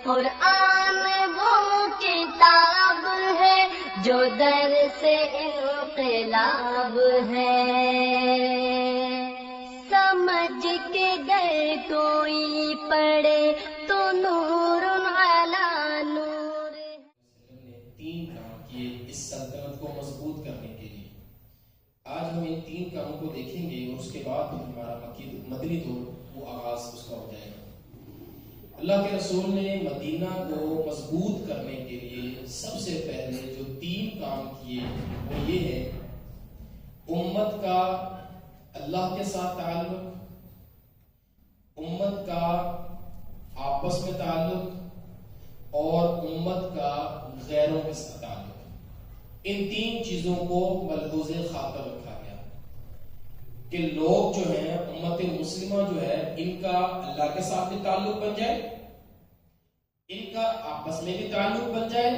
قرآن وہ کتاب ہے جو در سے انقلاب ہے، سمجھ کے گر کوئی پڑھے تو نور علی نور۔ نے 3 کام کیے اس سلطنت کو مضبوط کرنے کے لیے۔ آج ہم ان 3 کاموں کو دیکھیں گے اور اس کے بعد ہمارا مدنی دور وہ آغاز اس کا ہو جائے گا۔ اللہ کے رسول نے مدینہ کو مضبوط کرنے کے لیے سب سے پہلے جو 3 کام کیے وہ یہ ہے: امت کا اللہ کے ساتھ تعلق، امت کا آپس میں تعلق اور امت کا غیروں کے ساتھ تعلق۔ ان 3 چیزوں کو ملحوظ خاطر رکھا گیا کہ لوگ جو ہیں، امت مسلمہ جو ہے، ان کا اللہ کے ساتھ بھی تعلق بن جائے، ان کا آپس میں بھی تعلق بن جائے،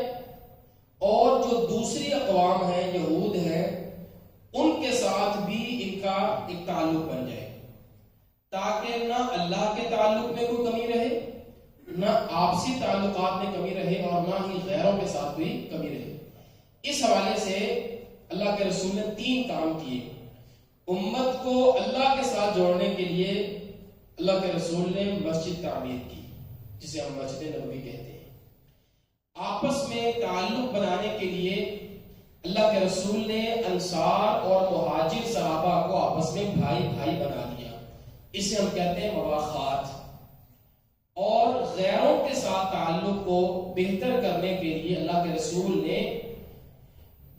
اور جو دوسری اقوام ہیں، یہود ہیں، ان کے ساتھ بھی ان کا ایک تعلق بن جائے، تاکہ نہ اللہ کے تعلق میں کوئی کمی رہے، نہ آپسی تعلقات میں کمی رہے، اور نہ ہی غیروں کے ساتھ بھی کمی رہے۔ اس حوالے سے اللہ کے رسول نے 3 کام کیے۔ امت کو اللہ کے ساتھ جوڑنے کے لیے اللہ کے رسول نے مسجد تعمیر کی، جسے ہم مسجد نبوی کہتے ہیں۔ آپس میں تعلق بنانے کے لیے اللہ کے رسول نے انصار اور مہاجر صحابہ کو آپس میں بھائی بھائی بنا دیا، اسے ہم کہتے ہیں مواخات۔ اور غیروں کے ساتھ تعلق کو بہتر کرنے کے لیے اللہ کے رسول نے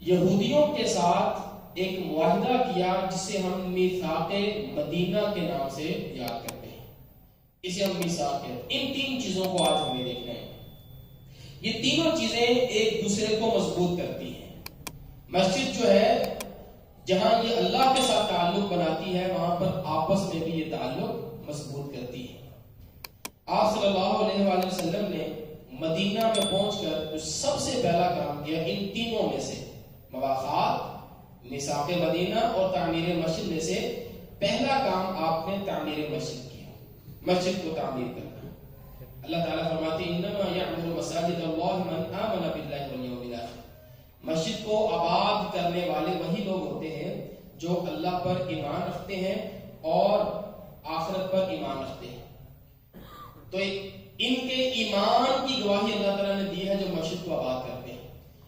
یہودیوں کے ساتھ ایک معاہدہ کیا، جسے ہم میثاق مدینہ کے نام سے یاد کرتے ہیں، اسے ہم میثاق کہتے ہیں۔ ان 3 چیزوں کو آج ہمیں دیکھنا ہے۔ یہ تینوں چیزیں ایک دوسرے کو مضبوط کرتی ہیں۔ مسجد جو ہے، جہاں یہ اللہ کے ساتھ تعلق بناتی ہے، وہاں پر آپس میں بھی یہ تعلق مضبوط کرتی ہے۔ آپ صلی اللہ علیہ وآلہ وسلم نے مدینہ میں پہنچ کر جو سب سے پہلا کام کیا، ان تینوں میں سے مواخات، میثاق مدینہ اور تعمیر مسجد میں سے پہلا کام آپ نے تعمیر مسجد کیا، مسجد کو تعمیر کرنا۔ اللہ تعالیٰ فرماتے ہیں انما یعمر مساجد اللہ من آمن باللہ والیوم الآخر۔ مسجد کو آباد کرنے والے وہی لوگ ہوتے ہیں جو اللہ پر ایمان رکھتے ہیں اور آخرت پر ایمان رکھتے ہیں۔ تو ان کے ایمان کی گواہی اللہ تعالیٰ نے دی ہے جو مسجد کو آباد کرتے ہیں۔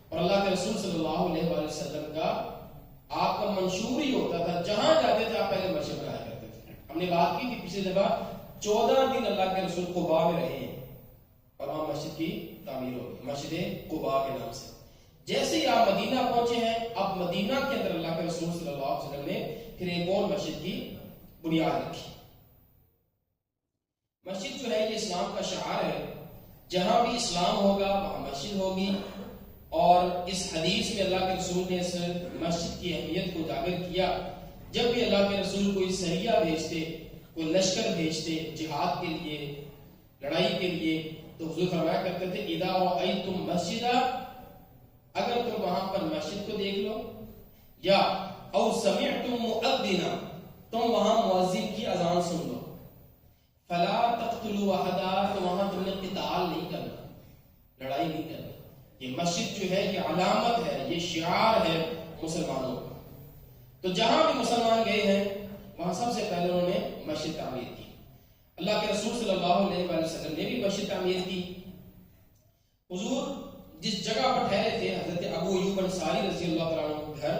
اور اللہ کے رسول صلی اللہ علیہ وآلہ وسلم کا آپ کا منشور ہی ہوتا تھا، جہاں جاتے تھے آپ پہلے مسجد بنایا کرتے تھے۔ ہم نے بات کی تھی پچھلی دفعہ، 14 دن اللہ کے رسول قباء میں رہے ہیں اور وہاں مسجد کی تعمیر ہوگی، مسجد قباء کے نام سے۔ جیسے ہی آپ مدینہ پہنچے ہیں، اب مدینہ کے اندر اللہ کے رسول صلی اللہ علیہ وسلم نے پھر ایک اور مسجد کی بنیاد رکھی۔ مسجد جو ہے یہ اسلام کا شعار ہے، جہاں بھی اسلام ہوگا وہاں مسجد ہوگی۔ اور اس حدیث میں اللہ کے رسول نے اس مسجد کی اہمیت کو اجاگر کیا۔ جب بھی اللہ کے رسول کوئی سریہ بھیجتے، کوئی لشکر بھیجتے جہاد کے لیے، لڑائی کے لیے، تو حضور فرمایا کرتے تھے اذا رأیتم مسجدا، اگر تم وہاں پر مسجد کو دیکھ لو، یا او سمعتم مؤذنا، تم وہاں مؤذن کی اذان سن لو، فلا تقتلوا احدا، تو وہاں تم نے قتال نہیں کرنا، لڑائی نہیں کرنا۔ یہ مسجد جو ہے یہ علامت ہے، یہ شعار ہے مسلمانوں کا۔ تو جہاں بھی مسلمان گئے ہیں وہاں سب سے پہلے انہوں نے مسجد تعمیر کی۔ اللہ کے رسول صلی اللہ علیہ وآلہ وسلم نے بھی مسجد تعمیر کی۔ حضور جس جگہ پر ٹھہرے تھے، حضرت ابو ایوب انصاری رضی اللہ تعالیٰ عنہ کا گھر،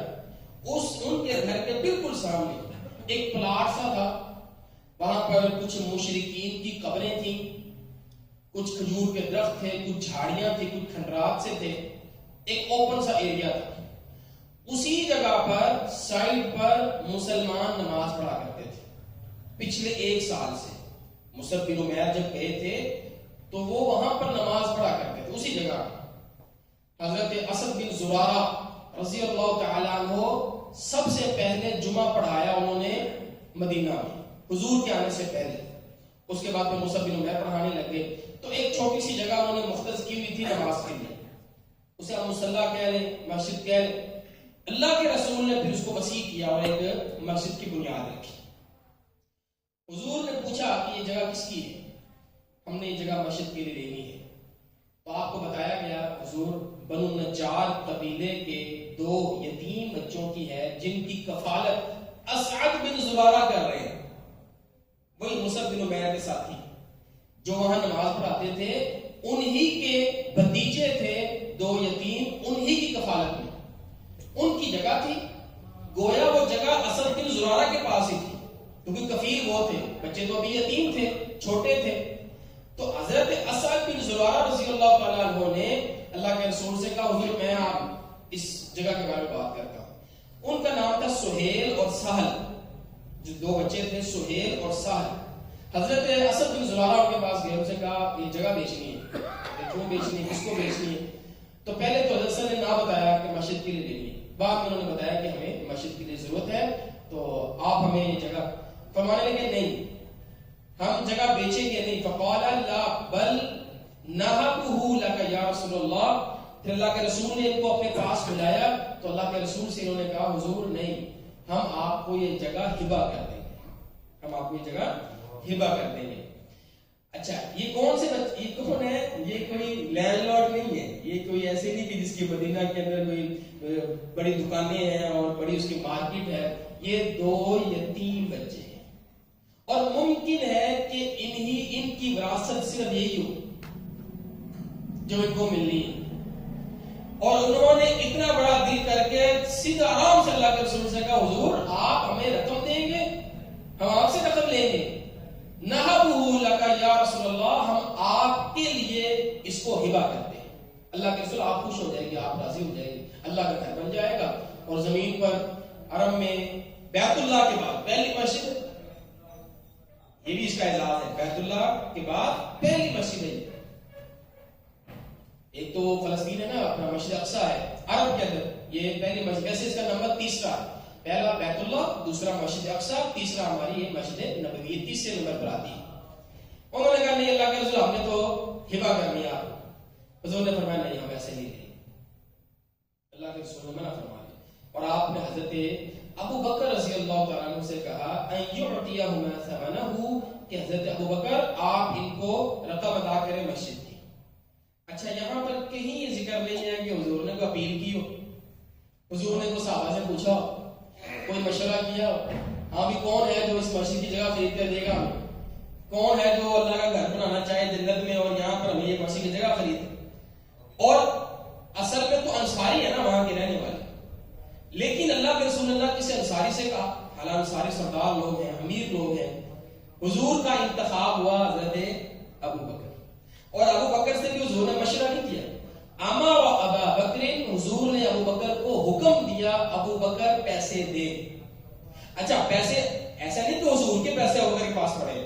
ان کے گھر کے بالکل سامنے ایک پلاٹ سا تھا، وہاں پر کچھ مشرکین کی قبریں تھیں، کچھ کھجور کے درخت تھے، کچھ جھاڑیاں تھیں، کچھ کھنڈرات سے تھے، ایک اوپن سا ایریا تھا۔ اسی جگہ پر سائڈ پر مسلمان نماز پڑھا کرتے تھے۔ پچھلے 1 سال سے مصعب بن عمیر جب گئے تھے تو وہ وہاں پر نماز پڑھا کرتے تھے، اسی جگہ۔ حضرت اسد بن زرارہ رضی اللہ تعالیٰ عنہ سب سے پہلے جمعہ پڑھایا انہوں نے مدینہ میں، حضور کے آنے سے پہلے۔ اس کے بعد میں مصعب بن عمیر پڑھانے لگ گئے۔ تو ایک چھوٹی سی جگہ انہوں نے مختص کی ہوئی تھی نماز کے لیے، اسے ہم مصلی کہہ لیں، مسجد کہہ لیں۔ اللہ کے رسول نے پھر اس کو وسیع کیا اور ایک مسجد کی بنیاد رکھی۔ حضور نے پوچھا کہ یہ جگہ کس کی ہے؟ ہم نے یہ جگہ مسجد کے لیے لینی ہے۔ بنو نجار قبیلے کے 2 یتیم بچوں کی ہے جن کی کفالت اسعد بن زرارہ کر رہے ہیں، وہی مصعب بن عمیر کے ساتھی جو وہاں نماز پڑھاتے تھے، انہی کے بھتیجے تھے 2 یتیم، انہی کی کفالت میں ان کی جگہ تھی. گویا وہ جگہ اسد بن زرارہ کے پاس ہی تھی کیونکہ کفیل وہ تھے، بچے تو ابھی یتیم تھے، چھوٹے تھے. تو حضرت اسد بن زرارہ رضی اللہ تعالیٰ عنہ نے اللہ کے رسول سے کہا حضور میں آپ اس جگہ کے بارے میں بات کرتا ہوں. ان کا نام تھا سہیل اور سہل، جو 2 بچے تھے سہیل اور سہل. حضرت اسد بن زرارہ ان کے پاس گئے، ان سے کہا یہ جگہ بیچنی ہے، کیوں بیچنی ہے، کس کو بیچنی ہے؟ تو پہلے تو حضرت نے نہ بتایا کہ مسجد کے لیے لینی ہے، بعد میں انہوں نے بتایا کہ ہمیں مسجد کے لیے ضرورت ہے تو آپ ہمیں یہ جگہ. فرمانے لگے نہیں ہم جگہ بیچیں گے نہیں. فقال لا بل نہبہ لک یا رسول اللہ. پھر اللہ کے رسول نے ان کو اپنے پاس بلایا تو اللہ کے رسول سے انہوں نے کہا حضور نہیں، ہم آپ کو یہ جگہ ہبہ کر دیں گے، ہم آپ کو یہ جگہ ہبہ کر دیں گے. اچھا یہ کون سے یہ کون ہے؟ یہ کوئی لینڈ لارڈ نہیں ہے، یہ کوئی ایسے نہیں کہ جس کی مدینہ کے اندر کوئی بڑی دکانیں ہیں اور بڑی اس کی مارکیٹ ہے. یہ 2 یتیم بچے ہیں اور ممکن ہے کہ ان کی وراثت صرف یہی ہو جو ان کو ملنی ہے. اور انہوں نے اتنا بڑا دل کر کے سیدھا آرام سے اللہ کے رسول سے کہا حضور آپ ہمیں رقم دیں گے، ہم آپ سے رقم لیں گے. نہبہ لک یا رسول اللہ، ہم آپ کے لیے اس کو ہبہ کرتے ہیں. اللہ کے رسول آپ خوش ہو جائیں گے، آپ راضی ہو جائیں گے، اللہ کا گھر بن جائے گا. اور زمین پر عرب میں بیت اللہ کے بعد پہلی مسجد، یہ بھی اس کا اعزاز ہے، بیت اللہ کے بعد پہلی مسجد ہے. ایک تو فلسطین ہے نا اپنا مسجد اقصی ہے عرب کے اندر، یہ پہلی مسجد، ویسے اس کا نمبر 3 ہے، پہلا بیت اللہ، دوسرا مسجد اقصی، تیسرا ہماری یہ مسجد نبوی، یہ 30 نمبر پر آتی ہے. انہوں نے کہا نہیں اللہ کے رسول ہم نے تو ہبہ کرنی ہے آپ. حضور نے فرمایا نہیں ہم ایسے نہیں دیں. اللہ کے رسول نے منع فرما دیا. اور آپ نے حضرت ابو بکر رضی اللہ تعالیٰ عنہ سے کہا ان یعطیہما ثمنہ، کہ حضرت ابو بکر آپ ان کو رقم ادا کریں مسجد کی. اچھا یہاں پر کہیں یہ ذکر نہیں ہے کہ حضور نے کوئی اپیل کی ہو، حضور نے کوئی صحابہ سے پوچھا ہو، کوئی مشورہ کیا ہو ہاں بھی کون ہے جو اس مسجد کی جگہ خرید کر دے گا ہمیں، کون ہے جو اللہ کا گھر بنانا چاہے جنت میں اور یہاں پر ہمیں یہ مسجد کی جگہ خرید. اور اصل میں تو انصاری ہے نا وہاں کے رہنے والے، لیکن اللہ کے رسول اللہ کسی انصاری سے کہا، حالانکہ انصاری سردار لوگ ہیں، امیر لوگ ہیں. حضور کا انتخاب ہوا حضرت ابو بکر، اور ابو بکر سے بھی حضور نے مشورہ نہیں کیا. اما و ابا بکر، حضور نے ابو بکر کو حکم دیا ابو بکر پیسے دے. اچھا پیسے ایسا نہیں کہ حضور کے پیسے ابو بکر کے پاس پڑے،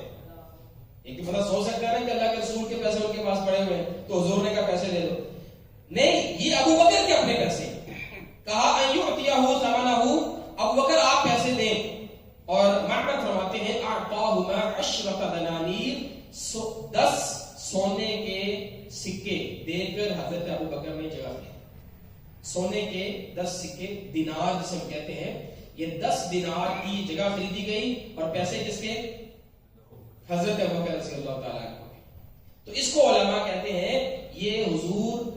ایک تو بندہ سوچ سکتا ہے کہ اللہ کے رسول کے پیسے ان کے پاس پڑے ہوئے ہیں تو حضور نے کہا پیسے دے دو. نہیں، یہ ابو بکر کے اپنے پیسے. کہا ان یعطیہ ثمنہ، ابو بکر آپ پیسے دیں. اور معنی فرماتے ہیں اعطاہما 10 دنانیر، 10 سونے کے سکے دے کر حضرت ابو بکر نے جگہ دی. سونے کے 10 سکے، دینار جسے ہم کہتے ہیں، یہ 10 دینار کی جگہ خریدی گئی. اور پیسے کس کے؟ حضرت ابو بکر رضی اللہ تعالیٰ عنہ. تو اس کو علماء کہتے ہیں یہ حضور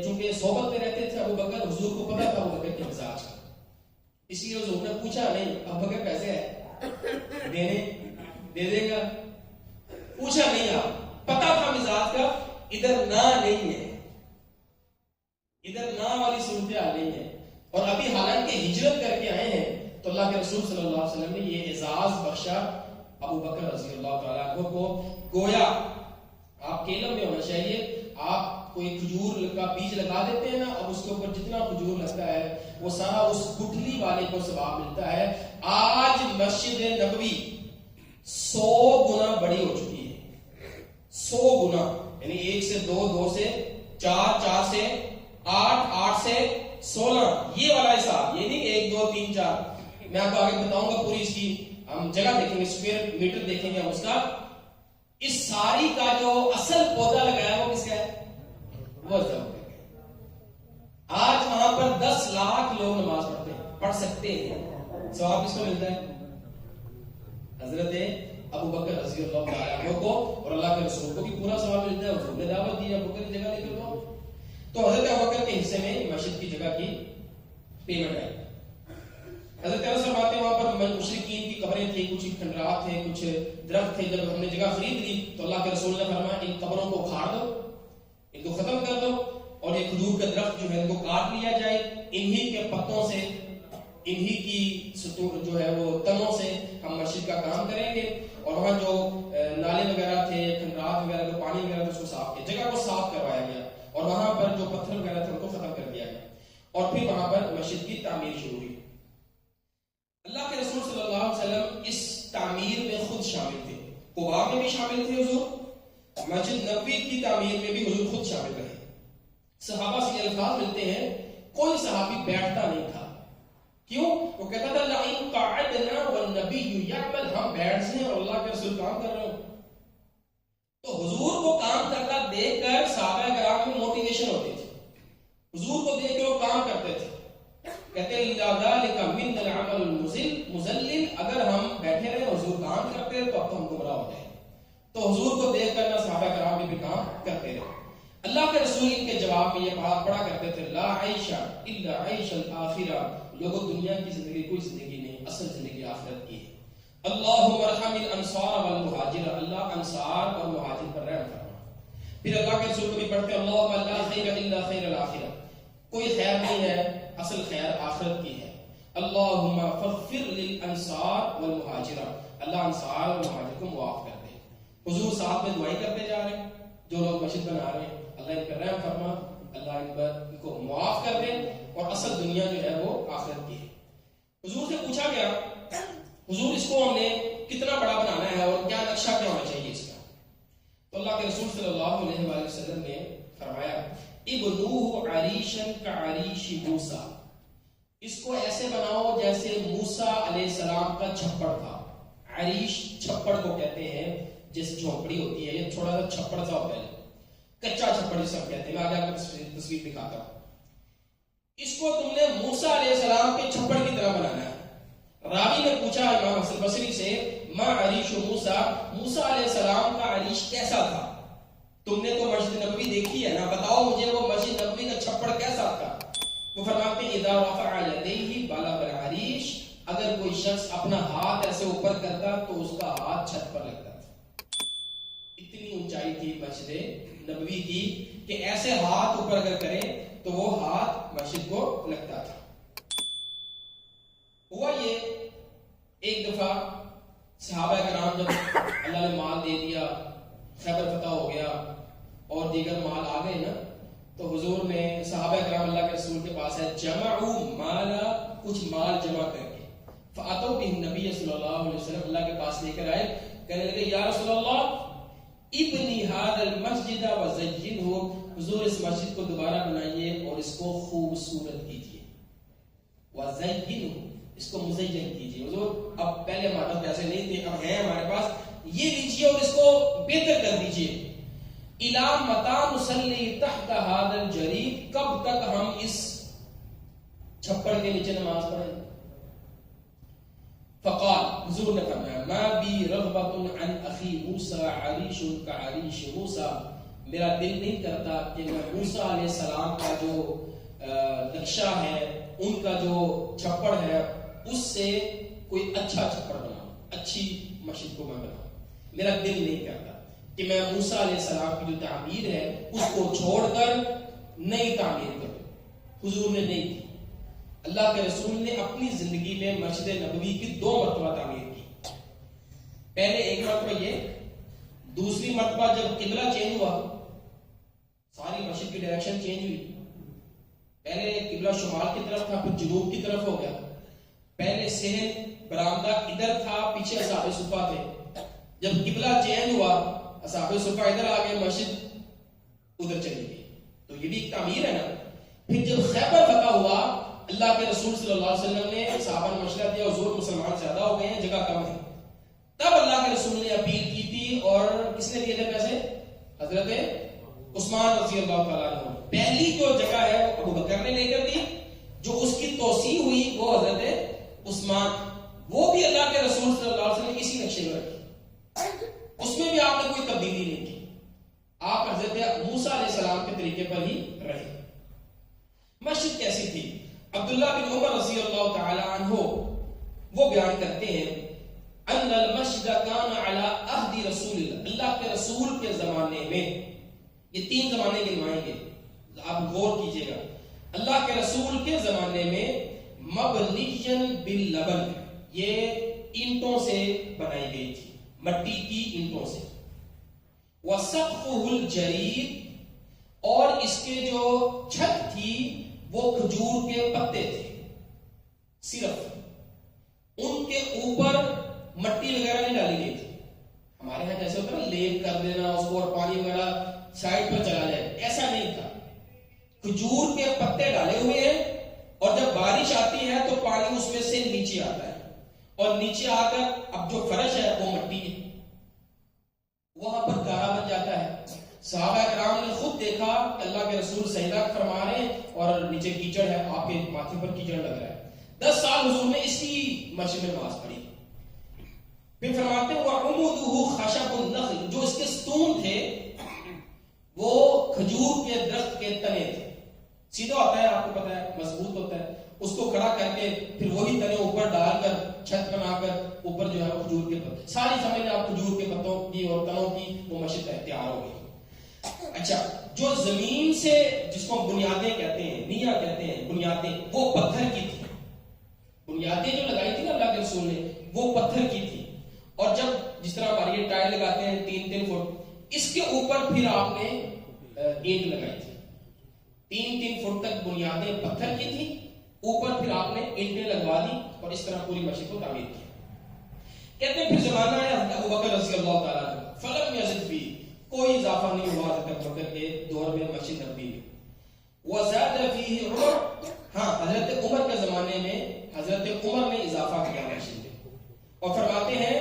چونکہ صحبت میں رہتے تھے ابو بکر، حضور کو پتا تھا ابو بکر کے مزاج کا، اس لیے حضور نے پوچھا نہیں ابو بکر پیسے ہے دینے دے دے گا، پوچھا نہیں، آپ پتا تھا مزاج کا، ادھر نہ نہیں ہے، ادھر نہ والی صورتحال نہیں ہے. اور ابھی حالانکہ ہجرت کر کے آئے ہیں تو اللہ کے رسول صلی اللہ علیہ وسلم نے یہ اعزاز بخشا ابو بکر رضی اللہ تعالیٰ عنہ کو. گویا آپ کے علم میں ہونا چاہیے، آپ کوئی کھجور کا بیج لگا دیتے ہیں نا، اب اس کے اوپر جتنا کھجور لگتا ہے وہ سارا اس گٹھلی والے کو ثواب ملتا ہے. آج مسجد نبوی 100 گنا بڑی ہو چکی ہے، 100 گنا، یعنی 1 سے 2، 2 سے 4، 4 سے 8، 8 سے 16، یہ والا حساب، یہ نہیں 1 2 3 4. میں آپ کو آگے بتاؤں گا پوری اس کی ہم جگہ دیکھیں گے، اسکوائر میٹر دیکھیں گے ہم اس کا. اس ساری کا جو اصل پودا لگایا وہ کس کا ہے؟ وہ آج وہاں پر 10 لاکھ لوگ نماز پڑھتے ہیں، پڑھ سکتے ہیں، ثواب کس کو ملتا ہے؟ حضرت ابو بکر رضی اللہ تعالیٰ عنہ کو، اور اللہ کے رسول کو بھی پورا ثواب ملتا ہے. حضور نے دعوت دی ابو بکر کی جگہ لے کر جاؤ. تو حضرت ابوبکر کے حصے میں مسجد کی جگہ کی پیمنٹ آئی. حضرت انس فرماتے ہیں وہاں پر مشرکین کی قبریں تھیں, کچھ کھنڈرات تھے, کچھ درخت تھے. جب ہم نے جگہ خرید لی تو اللہ کے رسول نے فرمایا ان قبروں کو اکھاڑ دو, ان کو ختم کر دو, اور یہ کھجور کا درخت جو ہے ان کو کاٹ لیا جائے. انہی کے پتوں سے, انہی کی جو ہے وہ تنوں سے ہم مسجد کا کام کریں گے. اور وہاں جو نالے وغیرہ تھے, کھنڈرات وغیرہ, جو پانی وغیرہ تھا, اس کو صاف کیا, جگہ کو صاف کروایا گیا, اور وہاں پر جو پتھر وغیرہ تھے ان کو ختم کر دیا گیا, اور پھر وہاں پر مسجد کی تعمیر شروع ہوئی. اللہ کے رسول صلی اللہ علیہ وسلم اس تعمیر میں خود شامل تھے. قباء میں بھی شامل تھے حضور, مسجد نبوی کی تعمیر میں بھی حضور خود شامل رہے. صحابہ سے یہ الفاظ ملتے ہیں, کوئی صحابی بیٹھتا نہیں تھا. کیوں؟ وہ کہتا تھا لَئِن قَعَدْنَا وَالنَّبِيُّ يَعْمَلْ, ہم بیٹھ سے ہیں اور اللہ کے رسول کام کر رہے ہوں. تو حضور کو کام کرتا دیکھ کر صحابہ کرام میں موٹیویشن ہوتی تھی. حضور کو دیکھ کے وہ کام کرتے تھے. کہتے ہیں لِذَلِكَ مِنَّ الْعَمَلُ الْمُذِلُّ, اگر ہم بیٹھے رہے حضور کام کرتے تو اب تو ہم گمراہ ہو جائیں. تو حضور کو دیکھ کر صحابہ کرام بھی کام کرتے رہے. اللہ کے رسول ان کے جواب میں یہ بات پڑھا کرتے تھے, لا عیش الا عیش الآخرہ, لوگوں دنیا کی زندگی کوئی زندگی نہیں, اصل زندگی آخرت کی ہے. اللہم ارحم الانصار والمہاجر, اللہ انصار اور مہاجر پر رحم فرما. پھر اللہ کے رسول کو بھی پڑھتے اللہم لا خیر الا خیر الآخرہ, کوئی خیر نہیں ہے, اصل خیر آخرت کی ہے. اللہم فاغفر للانصار والمہاجر, اللہ انصار اور مہاجر کو معاف کر دے. حضور ساتھ میں دعائیں کرتے جا رہے ہیں, جو لوگ مسجد بنا رہے ہیں اللہ ان پر رحم فرما, اللہ ان کو معاف کر دے, اور اصل دنیا جو ہے وہ آخرت کی ہے. حضور سے پوچھا گیا, حضور اس کو ہم نے کتنا بڑا بنانا ہے اور کیا نقشہ کیا ہونا چاہیے اس کا؟ تو اللہ کے رسول صلی اللہ علیہ وآلہ وسلم نے فرمایا ابنوہ عریشا کعریش موسیٰ, اس کو ایسے بناؤ جیسے موسیٰ علیہ السلام کا چھپڑ تھا. عریش چھپڑ کو کہتے ہیں, جیسے جھونپڑی ہوتی ہے, یہ تھوڑا سا چھپڑ سا ہوتا ہے, کچا چھپڑ جسے ہم کہتے ہیں. میں آگے آپ کو تصویر دکھاتا ہوں. اس کو تم نے موسیٰ علیہ السلام کے چھپڑ کی طرح بنانا ہے. راوی نے پوچھا امام حسن بصری سے, ما عریش موسیٰ, موسیٰ علیہ السلام کا عریش کیسا تھا؟ تم نے تو مسجد نبوی دیکھی ہے نا, بتاؤ مجھے وہ مسجد نبوی کا چھپڑ کیسا تھا؟ وہ فرماتے ہیں اذا رفع یدیہ بلغ العریش, اگر کوئی شخص اپنا ہاتھ ایسے اوپر کرتا تو اس کا ہاتھ چھت پر لگتا تھا. اتنی اونچائی تھی مسجد نبوی کی کہ ایسے ہاتھ اوپر اگر کریں تو وہ ہاتھ مسجد کو لگتا تھا. ہوا یہ, ایک دفعہ صحابہ کرام جب اللہ نے مال دے دیا, خیبر فتح ہو گیا اور دیگر مال آ گئے نا, تو حضور نے صحابہ کرام اللہ کے رسول کے پاس ہے, جمعوا مالا, کچھ مال جمع کر کے, فاتوا به نبی صلی اللہ علیہ وسلم, اللہ کے پاس لے کر آئے, کہنے لگے یا رسول اللہ ابنی هذا المسجد وزینہ, حضور اس مسجد کو دوبارہ بنائیے اور اس کو خوبصورت کیجیے. وزینہ, اس کو مزین کیجیے. حضور اب پہلے ہمارے پاس پیسے نہیں تھے, اب ہیں ہمارے پاس, یہ لیجیے اور اس کو بہتر کر دیجیے. الی متی نصلی تحت هذا الجرید, کب تک ہم اس چھپڑ کے نیچے نماز پڑھیں؟ فقال, حضور نے فرمایا ما بی رغبت عن اخی موسیٰ عریش کعریش موسیٰ, میرا دل نہیں کرتا کہ میں موسیٰ علیہ السلام کا جو نقشہ ہے, ان کا جو چھپڑ ہے, اس سے کوئی اچھا چھپڑ بناؤں, اچھی مسجد کو میں بناؤں. میرا دل نہیں کرتا کہ میں موسیٰ علیہ السلام کی جو تعمیر ہے اس کو چھوڑ کر نئی تعمیر کروں. حضور نے نہیں کی. اللہ کے رسول نے اپنی زندگی میں مسجد نبوی کی 2 مرتبہ تعمیر کی. پہلے ایک مرتبہ یہ, دوسری مرتبہ جب قبلہ چینج ہوا, ساری مسجد کی ڈائریکشن چینج ہوئی. پہلے قبلہ شمال کی طرف تھا, پھر جنوب کی طرف ہو گیا. پہلے صحن برآمدہ ادھر تھا, پیچھے اصحاب صفہ تھے. جب قبلہ چینج ہوا, اصحاب صفہ ادھر آ گئے, مسجد ادھر چلی گئی. تو یہ بھی ایک تعمیر ہے نا. پھر جب خیبر فتح ہوا, اللہ کے رسول صلی اللہ علیہ وسلم نے صحابہ نے مشورہ دیا, حضور مسلمان زیادہ ہو گئے ہیں, جگہ کم ہے. تب اللہ کے رسول نے اپیل کی تھی, اور کس نے دیے تھے پیسے؟ حضرت عثمان رضی اللہ تعالیٰ عنہ. پہلی جو جگہ ہے وہ ابو بکر نے لے کر دی, جو اس کی توسیع ہوئی وہ حضرت عثمان, وہ بھی اللہ کے رسول صلی اللہ علیہ وسلم نے اسی نقشے میں رکھی. اس میں بھی آپ نے کوئی تبدیلی نہیں کی, آپ حضرت موسیٰ علیہ السلام کے طریقے پر ہی رہے. مسجد کیسی تھی؟ عبداللہ بن عمر رضی اللہ تعالی عنہ وہ بیان کرتے ہیں ان المسجد کان علی عہد رسول اللہ، اللہ کے رسول کے زمانے میں، یہ 3 زمانے گنوائیں گے، آپ غور کیجئے گا، اللہ کے رسول کے زمانے میں مبنیًا باللبن، یہ اینٹوں سے بنائی گئی تھی، مٹی کی اینٹوں سے، وسقفہ الجرید، اور اس کے جو چھت تھی وہ کھجور کے پتے تھے، صرف ان کے اوپر مٹی وغیرہ نہیں ڈالی گئی تھی۔ ہمارے یہاں جیسے ہوتا ہے نا لیپ کر دینا اس کو اور پانی وغیرہ سائڈ پر چلا جائے، ایسا نہیں تھا، کھجور کے پتے ڈالے ہوئے ہیں، اور جب بارش آتی ہے تو پانی اس میں سے نیچے آتا ہے، اور نیچے آ کر اب جو فرش ہے وہ مٹی ہے، وہاں پر گارا بن جاتا ہے۔ صحابہ کرام نے خود دیکھا کہ اللہ کے رسول سجدہ فرما رہے ہیں اور نیچے کیچڑ ہے، آپ کے ماتھے پر کیچڑ لگ رہا ہے۔ 10 سال حضور نے اسی مسجد میں نماز پڑھی۔ پھر فرماتے ہیں وَعُمُدُهُ خَشَبُ النَّخْلِ، جو اس کے ستون تھے وہ کھجور کے درخت کے تنے تھے، سیدھا ہوتا ہے، آپ کو پتا ہے مضبوط ہوتا ہے، اس کو کھڑا کر کے پھر وہی تنے اوپر ڈال کر چھت بنا کر اوپر جو ہے کھجور کے پتے، ساری سمجھ آپ کھجور کے پتوں کی اور تنوں کی وہ مسجد تیار ہو گئی۔ اچھا، جو زمین سے جس کو بنیادیں کہتے ہیں، نیا کہتے ہیں، بنیادیں، وہ پتھر کی تھی، بنیادیں جو لگائی تھی نا اللہ کے رسول نے وہ پتھر کی تھی، اور جب جس طرح ہماری یہ ٹائل لگاتے ہیں 3-3 فٹ، اس کے اوپر پھر آپ نے اینٹ لگائی تھی، 3-3 فٹ تک بنیادیں پتھر کی تھی، اوپر پھر آپ نے اینٹیں لگوا دی، اور اس طرح پوری مسجد کو تعمیر کی۔ کہتے ہیں پھر زمانہ آیا حضرت ابوبکر رضی اللہ تعالیٰ عنہ، فلم یزد فی، کوئی اضافہ نہیں ہوا حضرت ابوبکر کے دور میں مسجد نبوی میں، وزاد فیہ عمر، ہاں حضرت عمر کے زمانے میں حضرت عمر نے اضافہ کیا مسجد میں، اور فرماتے ہیں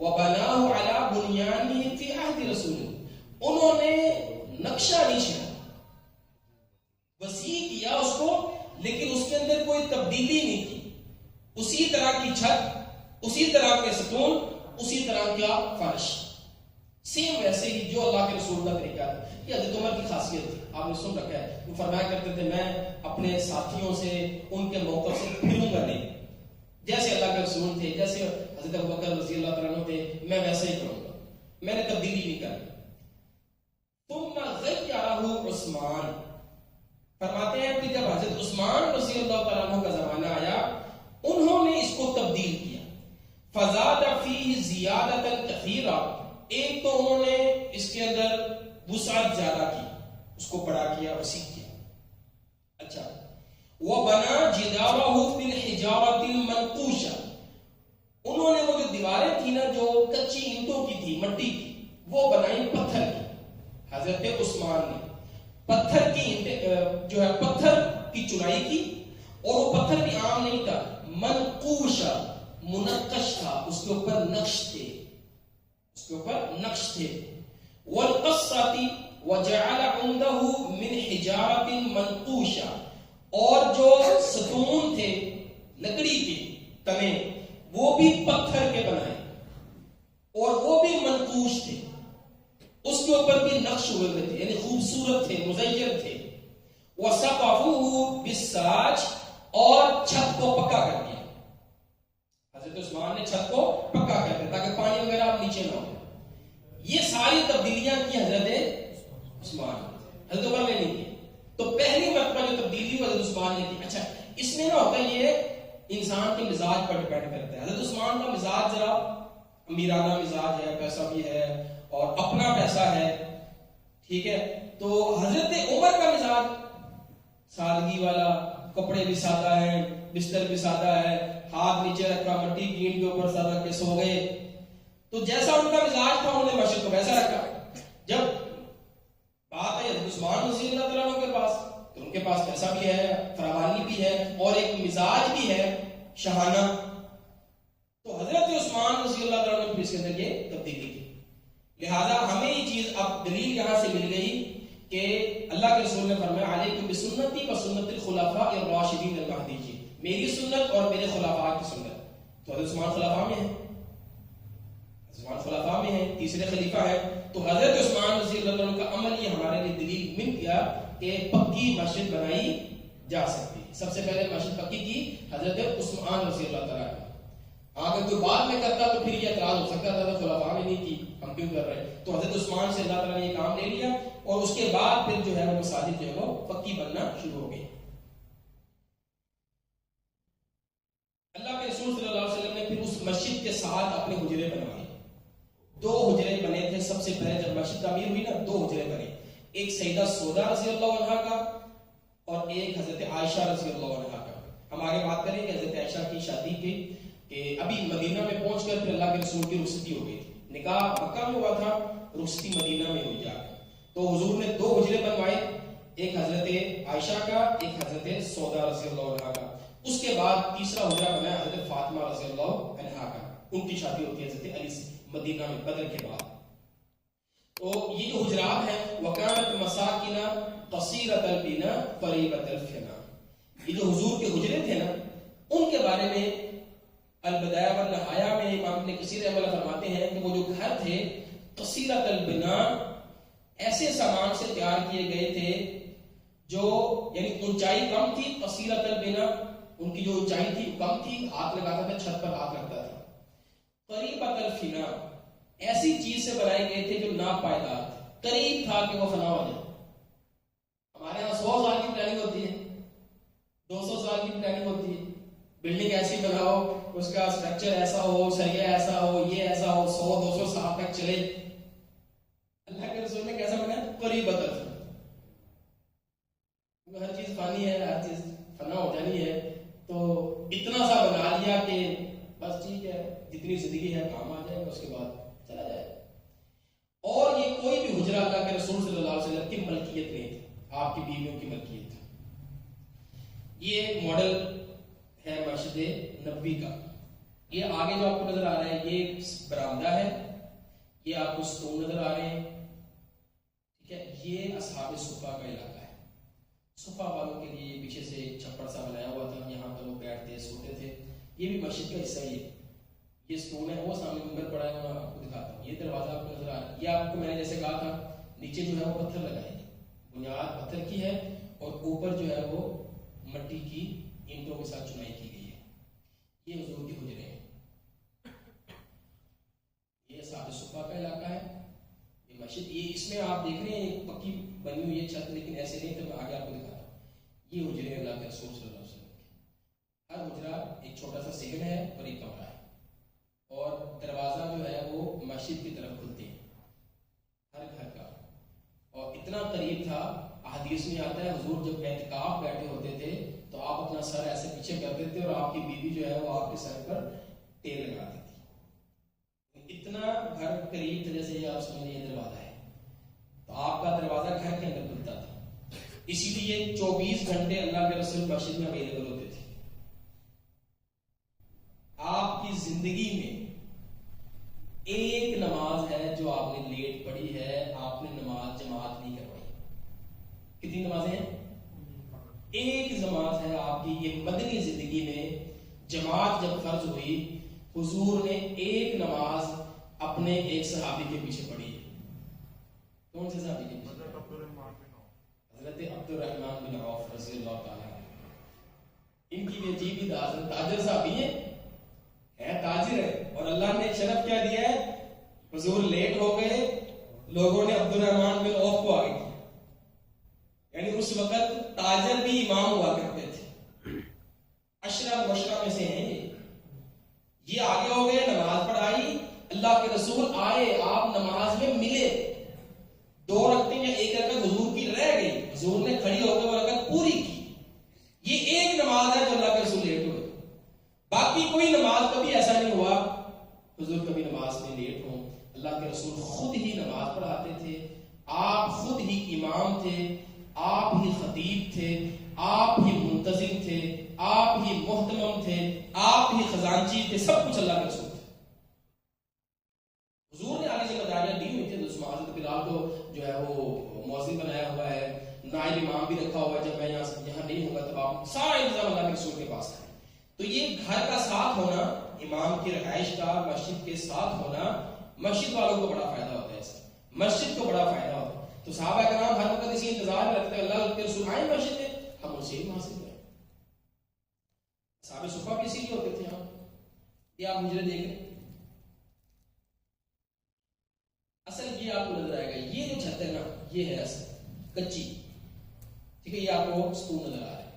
وَبَنَاهُ عَلَى بُنْيَانِهِ فِي عَهْدِ رَسُولِ، انہوں نے نقشہ نہیں چھوڑا، وسیع کیا اس کو، لیکن اس کے اندر کوئی تبدیلی نہیں کی، اسی طرح کی چھت، اسی طرح کے ستون، اسی طرح کا فرش، سیم ویسے ہی جو اللہ کے رسول کا طریقہ ہے۔ یہ حضرت عمر کی خاصیت تھی، آپ نے سن رکھا ہے، وہ فرمایا کرتے تھے میں اپنے ساتھیوں سے ان کے موقع سے پھروں گا نہیں، جیسے اللہ کے رسول تھے، جیسے حضرت ابوبکر رضی اللہ تعالیٰ عنہ تھے، میں ویسے ہی کروں گا، میں نے تبدیلی نہیں کرنی۔ ثم غیرہ عثمان، فرماتے ہیں کہ جب حضرت عثمان رضی اللہ تعالیٰ عنہ کا زمانہ آیا، انہوں نے اس کو تبدیل کیا، فزاد فیہ زیادۃ کثیرہ، ایک تو انہوں نے اس کے اندر وسعت زیادہ کی، اس کو بڑا کیا، وسیع کیا۔ اچھا، وَبَنَا جِدَارَهُ بِالْحِجَارَةِ الْمَنْقُوشَةِ، انہوں نے وہ جو دیواریں تھی نا جو کچی اینٹوں کی تھی، مٹی کی، وہ بنائی پتھر کی۔ حضرت عثمان نے پتھر کی اینٹیں جو ہے پتھر کی چنائی کی، اور وہ پتھر بھی عام نہیں تھا، منقوشہ، منقش تھا، اس کے اوپر نقش تھے، اس کے اوپر نقش تھے۔ والقصاتی وجعل عنده من حجارت منقوشہ، اور جو ستون تھے لکڑی کے تنے وہ بھی پتھر کے بنائے، اور وہ بھی منقوش تھے، اس کے اوپر بھی نقش ہوئے تھے، یعنی خوبصورت تھے، مزین تھے۔ وسقفوه بالساج، اور چھت کو پکا کر دیا، حضرت عثمان نے چھت کو پکا کر دیا تاکہ پانی وغیرہ اب نیچے نہ ہو۔ یہ ساری تبدیلیاں کی حضرت عثمان، حضرت عمر نے نہیں کی، تو پہلی مرتبہ جو تبدیلی حضرت عثمان نے کی۔ اچھا، اس میں نہ ہوتا یہ انسان کے مزاج پر ڈیپینڈ کرتا ہے۔ حضرت عثمان کا مزاج ذرا امیرانہ مزاج ہے، پیسہ بھی ہے اور اپنا پیسہ ہے، ٹھیک ہے، تو حضرت عمر کا مزاج سادگی والا، کپڑے بھی سادہ ہیں، بستر بھی سادہ ہے، ہاتھ نیچے رکھا، مٹی کی اینٹ کے اوپر سر رکھ کے سو گئے، تو جیسا ان کا مزاج تھا انہوں نے مسجد کو ویسا رکھا۔ جب بات ہے حضرت عثمان رضی اللہ تعالیٰ عنہ کے پاس، تو ان کے پاس پیسہ بھی ہے، فراوانی بھی ہے، اور ایک مزاج بھی ہے شہانہ، تو حضرت عثمان رضی اللہ تعالیٰ عنہ نے اس کے اندر یہ تبدیلی کی۔ لہذا ہمیں یہ چیز اب دلیل یہاں سے مل گئی کہ اللہ کے رسول نے فرمایا علیکم بسنتی و سنت الخلفاء الراشدین المہدیین، میری سنت اور میرے خلفاء کی سنت۔ تو حضرت عثمان خلفاء میں ہیں، عثمان خلفاء میں ہیں، تیسرے خلیفہ ہیں، تو حضرت عثمان رضی اللہ عنہ کا عمل یہ ہمارے لیے دلیل مل گیا کہ پکی مسجد بنائی جا سکتی ہے. سب سے پہلے مسجد پکی کی حضرت عثمان رضی اللہ تعالیٰ عنہ. اگر کوئی بعد میں کرتا تو پھر یہ اعتراض ہو سکتا تھا خلفاء نے نہیں کی ہم کیوں کر رہے ہیں. تو حضرت عثمان سے اللہ تعالیٰ نے یہ کام لے لیا اور اس کے بعد پھر جو ہے وہ مساجد جو ہے وہ پکی بننا شروع ہو گئی. اللہ کے رسول صلی اللہ علیہ وسلم نے پھر اس مسجد کے ساتھ اپنے حجرے بنوائے. 2 حجرے بنے تھے. سب سے پہلے جب مسجد تعمیر ہوئی نا 2 حجرے بنے. ایک سیدہ سودا رضی اللہ عنہا کا اور ایک حضرت عائشہ رضی اللہ عنہا کا. ہم آگے بات کریں کہ حضرت عائشہ کی شادی کی کہ ابھی مدینہ میں پہنچ کر پھر اللہ کے رسول کی رخصتی ہو گئی تھی. نکاح مکہ میں ہوا تھا, رخصتی مدینہ میں ہوئی جا کر. تو حضور نے 2 حجرے بنوائے, ایک حضرت عائشہ کا ایک حضرت سودا رضی اللہ عنہا کا. اس کے بعد تیسرا حجرہ بنا حضرت فاطمہ رضی اللہ عنہا کا. ان کی شادی ہوتی ہے حضرت علی سے مدینہ میں بدر کے بعد. تو یہ جو حجرات ہیں وَكَانَتْ مَسَاكِنَ قَصِيرَةَ الْبِنَاءِ قَرِيبَةَ الْفِنَاءِ, یہ جو حضور کے حجرے تھے نا ان کے بارے میں البدایہ والنہایہ میں امام ابن کثیر رحمہ اللہ فرماتے ہیں کہ وہ جو گھر تھے قصیرۃ البناء ایسے سامان سے تیار کیے گئے تھے جو یعنی اونچائی کم تھی. قصیرۃ البناء ان کی جو اونچائی تھی کم تھی, ہاتھ لگاتا تھا چھت پر ہاتھ رکھتا تھا. قریبۃ الفناء ایسی چیز سے بنائے گئے تھے جو ناپائیدار تھے, قریب تھا کہ وہ فنا ہو جائے. ہمارے یہاں 100 سال کی پلاننگ ہوتی ہے, 200 سال کی پلاننگ ہوتی ہے. بلڈنگ ایسی بناؤ, اس کا اسٹرکچر ایسا ہو, سریا ایسا ہو, یہ ایسا ہو, 100-200 سال تک چلے. اللہ کے رسول نے کیسا بنایا؟ قریبۃ الفناء. ہر چیز فانی ہے, ہر چیز فنا ہو جانی ہے, تو اتنا سا بنا لیا کہ بس ٹھیک ہے جتنی زندگی ہے کام آ جائے گا, اس کے بعد چلا جائے. اور یہ کوئی بھی حجرہ اللہ کے رسول صلی اللہ علیہ وسلم کی ملکیت نہیں تھی, آپ کی بیویوں کی ملکیت تھی. یہ ماڈل ہے مسجد نبوی کا. یہ آگے جو آپ کو نظر آ رہا ہے یہ برآمدہ ہے, یہ آپ کو ستون نظر آ رہے ہیں, ٹھیک ہے. یہ اصحاب صفہ کا علاقہ ہے. صفہ والوں کے لیے پیچھے سے ایک چھپڑ سا بنایا ہوا تھا, یہاں پر وہ بیٹھتے سوتے تھے. یہ بھی مسجد کا حصہ ہی ہے. یہ ستون ہے, وہ سامنے منبر پڑا ہے, میں آپ کو دکھاتا ہوں. یہ دروازہ آپ کو نظر آ رہا ہے. یہ آپ کو میں نے جیسے کہا تھا نیچے جو ہے وہ پتھر لگائے گے, بنیاد پتھر کی ہے اور اوپر جو ہے وہ مٹی کی اینٹوں کے ساتھ چنائی کی گئی ہے. یہ حضور کی حجرے ہیں. یہ اصحاب صفہ کا علاقہ ہے. یہ مسجد, یہ اس میں آپ دیکھ رہے ہیں ایک پکی بنی ہوئی ہے چھت, لیکن ایسے نہیں تھے. میں آگے آپ کو دکھاتا ہوں. یہ حجرے اللہ کے رسول صلی اللہ علیہ وسلم کے. ہر حجرہ ایک چھوٹا سا صحن ہے اور ایک کمرہ ہے, اور دروازہ جو ہے وہ مسجد کی طرف کھلتے ہیں ہر گھر کا. اور اتنا قریب تھا, احادیث میں آتا ہے حضور جب اعتکاف بیٹھے ہوتے تھے تو آپ اپنا سر ایسے پیچھے کرتے تھے اور آپ کی بیوی جو ہے وہ آپ کے سر پر تیل لگاتی تھی. اتنا گھر قریب تھا, جیسے یہ آپ سمجھیں یہ دروازہ ہے تو آپ کا دروازہ گھر کے اندر کھلتا تھا. اسی لیے 24 گھنٹے اللہ کے رسول مسجد میں اویلیبل ہوتے تھے. آپ کی زندگی میں ایک نماز ہے جو آپ نے لیٹ پڑھی ہے, آپ نے نماز جماعت نہیں کروائی. کتنی نمازیں ہیں؟ ایک نماز ہے آپ کی. یہ مدنی زندگی میں جماعت جب فرض ہوئی, حضور نے ایک نماز اپنے ایک صحابی کے پیچھے پڑھی. کون سے صحابی کے پیچھے؟ حضرت عبد الرحمن بن عوف رضی اللہ تعالیٰ عنہ. ان کی بھی عجیب ہی تاجر صحابی ہیں, تاجر ہے, اور اللہ نے شرف کیا دیا ہے, حضور لیٹ ہو گئے, لوگوں نے عبد الرحمن بن عوف کو آگے کیا. یعنی اس وقت تاجر بھی امام ہوا کرتے تھے. عشرہ مبشرہ میں سے ہیں یہ آگے ہو گئے, نماز پڑھائی, اللہ کے رسول آئے, آپ نماز میں ملے, 2 رکعتیں یا 1 رکعت حضور کی رہ گئی, حضور نے کھڑی ہو کے وہ رکعت پوری کی. یہ ایک نماز ہے جو اللہ کے رسول لیٹ ہوئے. باقی کوئی نماز کبھی ایسا نہیں ہوا حضور کبھی نماز میں لیٹ ہوں. اللہ کے رسول خود ہی نماز پڑھاتے تھے, آپ خود ہی امام تھے, آپ ہی خطیب تھے, آپ ہی منتظم تھے, آپ ہی محتمم تھے, آپ ہی خزانچی تھے, سب کچھ اللہ کے رسول تھے. حضور نے آگے سے بتایا دی ہوئی تھی. حضرت بلال کو جو ہے وہ مؤذن بنایا ہوا ہے, نائب امام بھی رکھا ہوا ہے, جب میں یہاں نہیں ہوں گا تب آپ سارا انتظام اللہ کے رسول کے پاس ہے. تو یہ گھر کا ساتھ ہونا, امام کی رہائش کا مسجد کے ساتھ ہونا, مسجد والوں کو بڑا فائدہ ہوتا ہے. اس مسجد کو بڑا فائدہ ہوتا ہے. تو صحابہ کرام ہر وقت اسی انتظار میں رکھتے ہیں اللہ کے رسول آئیں مسجد میں, ہم اسے ہی حاصل کریں. صحابہ صفہ بھی اسی لیے ہوتے تھے. یہ آپ حجرے دیکھیں, اصل یہ آپ کو نظر آئے گا, یہ جو چھت ہے نا یہ ہے اصل کچی, ٹھیک ہے, یہ آپ کو ستون نظر آ رہا ہے,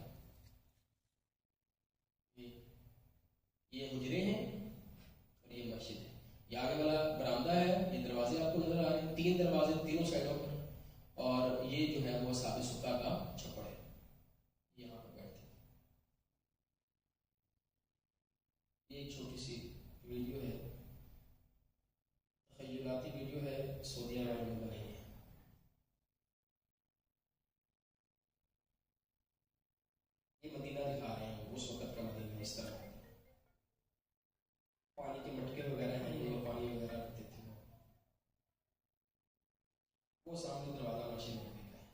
یہ حجرے ہیں اور یہ مسجد ہے. یہ آگے والا برآمدہ ہے, یہ دروازے آپ کو نظر آ رہے ہیں, 3 دروازے تینوں سائڈوں پر, اور یہ جو ہے وہ صحابہ صفہ کا چھپڑ ہے, یہاں پر بیٹھتے. یہ ایک چھوٹی سی ویڈیو ہے, تخیلاتی ویڈیو ہے, سعودی عرب میں بنائی ہے. یہ مدینہ دکھا رہے ہیں, اس وقت کا مدینہ اس طرح پانی کے مٹکے وغیرہ ہیں, یہ پانی وغیرہ رکھتے تھے. وہ سامنے دروازہ مسجد میں کا ہے.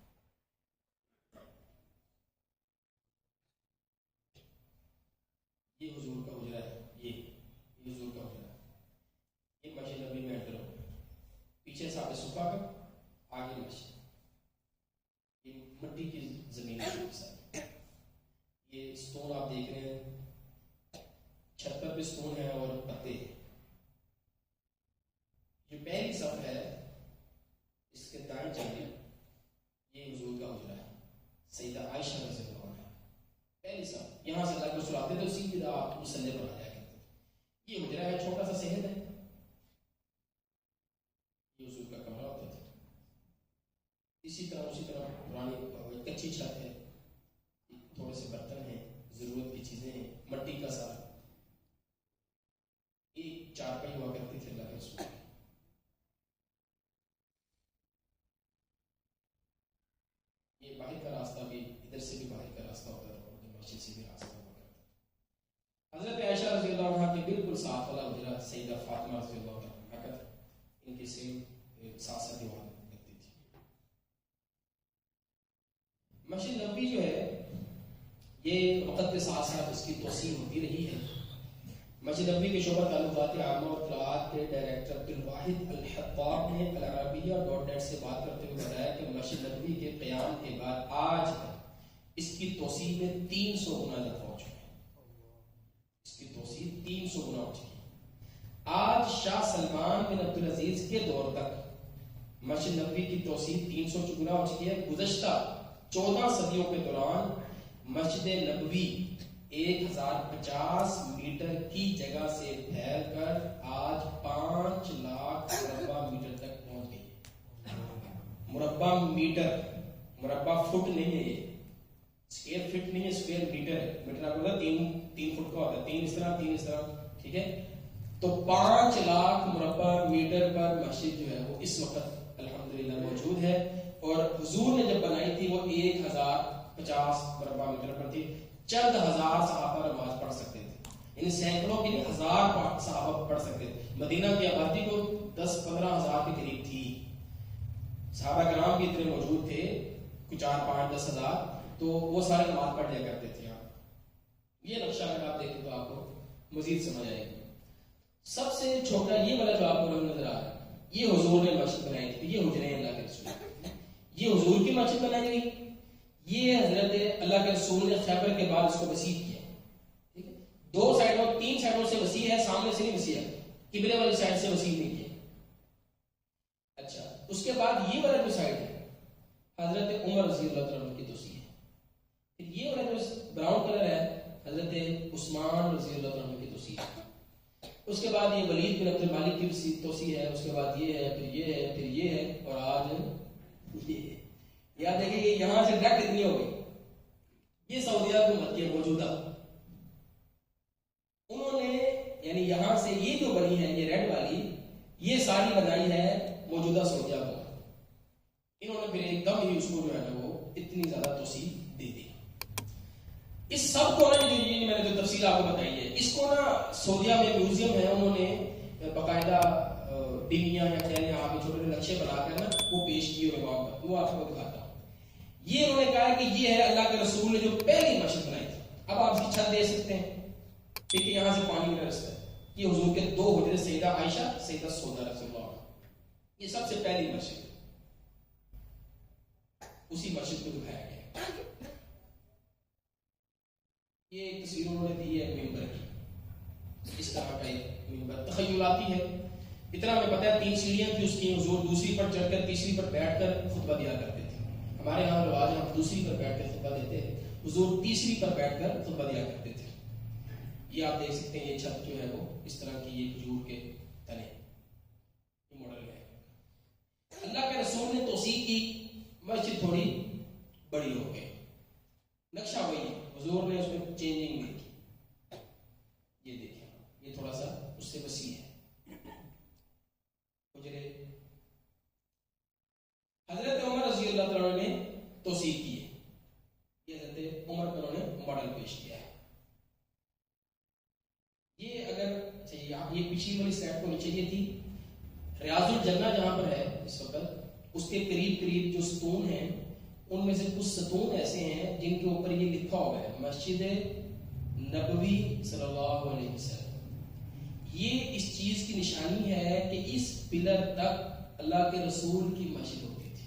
یہ حضور کا حجرہ ہے, یہ حضور کا حجرہ ہے. یہ مسجد نبی میں انٹر ہو, پیچھے صحابہ صفہ کا, آگے مسجد. یہ مٹی کی زمین ہے. یہ سٹون آپ دیکھ رہے ہیں, چھت پر بھی سٹون ہے اور پتے ہیں. جو پہلی صف ہے اس کے دائیں جانب یہ حضور کا حجرہ ہے, سیدہ عائشہ رضی اللہ عنہا. پہلی صف, یہاں سے اللہ کو سلاتے تھے, سیدھا آپ مسلح پر آ جایا کرتے تھے. یہ حجرہ ہے, چھوٹا سا صحن ہے, یہ حضور کا کمرہ ہوتا تھا. اسی طرح پرانی کچی چھت ہے, تھوڑے سے برتن ہیں, ضرورت کی چیزیں ہیں, مٹی کا سارا. ایک چارپائی ہوا کرتی تھی اللہ کے رسول. یہ باہر کا راستہ بھی, ادھر سے بھی باہر کا راستہ ہوتا تھا, اور مسجد سے بھی راستہ ہوا کرتا تھا. حضرت عائشہ رضی اللہ عنہا کے بالکل ساتھ والا حجرہ سیدہ فاطمہ رضی اللہ عنہا کا, ان کی سیم ساتھ ساتھ دیوار لگتی تھی. مسجد نبوی جو ہے یہ وقت کے ساتھ ساتھ اس کی توسیع ہوتی رہی ہے. مسجد نبوی کے شعبہ تعلقات عامہ اور اطلاعات کے ڈائریکٹر عبدالواحد الحطاب نے العربیہ.net سے بات کرتے ہوئے بتایا کہ مسجد نبوی کے قیام کے بعد آج تک اس کی توسیع میں 300 گنا اضافہ ہو چکا ہے. اس کی توسیع 300 گنا ہو چکی ہے. آج شاہ سلمان بن عبدالعزیز کے دور تک مسجد نبوی کی توسیع 300 گنا ہو چکی ہے. گزشتہ 14 صدیوں کے دوران مسجد نبوی 1050 میٹر کی جگہ سے پھیل کر آج 5 لاکھ مربع میٹر تک پہنچ گئی. مربع میٹر, مربع فٹ نہیں ہے, یہ اسکوائر فٹ نہیں ہے, اسکوائر میٹر ہے. میٹر آپ کو 3 فٹ کا ہوتا ہے, 3 اس طرح 3 اس طرح, ٹھیک ہے. تو 5 لاکھ مربع میٹر پر مسجد جو ہے وہ اس وقت الحمدللہ موجود ہے. اور حضور نے جب بنائی تھی وہ 1050 مربع میٹر پر تھی. چند ہزار صحابہ نماز پڑھ سکتے تھے, یعنی سینکڑوں کے لیے ہزار صحابہ پڑھ سکتے تھے. مدینہ کی آبادی کو 10-15 ہزار کے قریب تھی. صحابہ کرام بھی اتنے موجود تھے, کچھ 4-5-10 ہزار, تو وہ سارے نماز پڑھ لیا کرتے تھے. یہ نقشہ اگر آپ دیکھیں تو آپ کو مزید سمجھ آئے گی. سب سے چھوٹا یہ والا جو آپ کو نظر آ رہا ہے, یہ حضور نے مسجد بنائی تھی. یہ حجرے اللہ کے رسول, یہ حضور کی مسجد بنائی گئی. یہ حضرت اللہ کے رسول نے خیبر کے بعد اس کو وسیع کیا. ٹھیک ہے, 2 سائڈوں 3 سائڈوں سے وسیع ہے, سامنے سے نہیں وسیع ہے, قبلے والی سائڈ سے وسیع نہیں کیا. اچھا, اس کے بعد یہ والا جو سائڈ ہے حضرت عمر رضی اللہ عنہ کی توسیع ہے. پھر یہ والا جو براؤن کلر ہے حضرت عثمان رضی اللہ عنہ کی توسیع ہے. اس کے بعد یہ ولید بن عبد المالک کی توسیع ہے. اس کے بعد یہ ہے, پھر یہ ہے, پھر یہ ہے, اور آج یہ ہے. یاد دیکھیں کہ یہاں سے ڈائریکٹ اتنی ہو گئی. یہ سعودیہ حکومت کی موجودہ, انہوں نے یعنی یہاں سے یہ جو بنی ہے یہ ریڈ والی, یہ ساری بنائی ہے موجودہ سعودیہ حکومت. انہوں نے پھر ایک دم ہی اس کو جو ہے نا وہ اتنی زیادہ توسیع دے دی. اس سب کو نا, میں نے جو تفصیل آپ کو بتائی ہے, اس کو نا سعودیہ میں میوزیم ہے, انہوں نے باقاعدہ ڈیمیاں یا کہنے آپ چھوٹے نقشے بنا کر نا وہ پیش کیے ہوئے وہاں پر, وہ آپ کو دکھاتا ہوں. یہ انہوں نے کہا کہ یہ ہے اللہ کے رسول نے جو پہلی مسجد بنائی تھی. اب آپ اس کی چھت دے سکتے ہیں, ٹھیک ہے, یہاں سے پانی کا رستہ ہے. یہ حضور کے 2 حجرے, سیدہ عائشہ, سیدہ سودا رضی اللہ عنہا, یہ سب سے پہلی مسجد, اسی مسجد کو دکھایا گیا. یہ ایک تصویر انہوں نے دی ہے ممبر کی، اس طرح کا ایک ممبر تخیلاتی ہے. اتنا ہمیں پتہ ہے 3 سیڑھیاں تھی اس کی، حضور دوسری پر چڑھ کر تیسری پر بیٹھ کر خطبہ دیا کرتے تھے. ہمارے یہاں رواج ہم دوسری پر بیٹھ کر خطبہ دیتے ہیں، حضور تیسری پر بیٹھ کر خطبہ دیا کرتے تھے. یہ آپ دیکھ سکتے ہیں، یہ چھت جو ہے وہ اس طرح کی، یہ کھجور کے تنے، یہ ماڈل ہے. اللہ کے رسول نے توسیع کی، مسجد تھوڑی بڑی ہو گئی، نقشہ وہی ہے، حضور نے اس میں چینجنگ نہیں کی. یہ دیکھیں، یہ تھوڑا سا اس سے وسیع ہے. حضرت عمر رضی اللہ تعالیٰ نے توسیع کی ہے، یہ حضرت عمر کو انہوں نے ماڈل پیش کیا ہے. یہ اگر چاہیے آپ یہ پیچھے والی سلائڈ کو نیچے یہ تھی ریاض الجنہ جہاں پر ہے اس وقت، اس کے قریب قریب جو ستون ہیں ان میں سے کچھ ستون ایسے ہیں جن کے اوپر یہ لکھا ہوا ہے مسجد نبوی صلی اللہ علیہ وسلم. یہ اس چیز کی نشانی ہے کہ اس پلر تک اللہ کے رسول کی مسجد ہوتی تھی.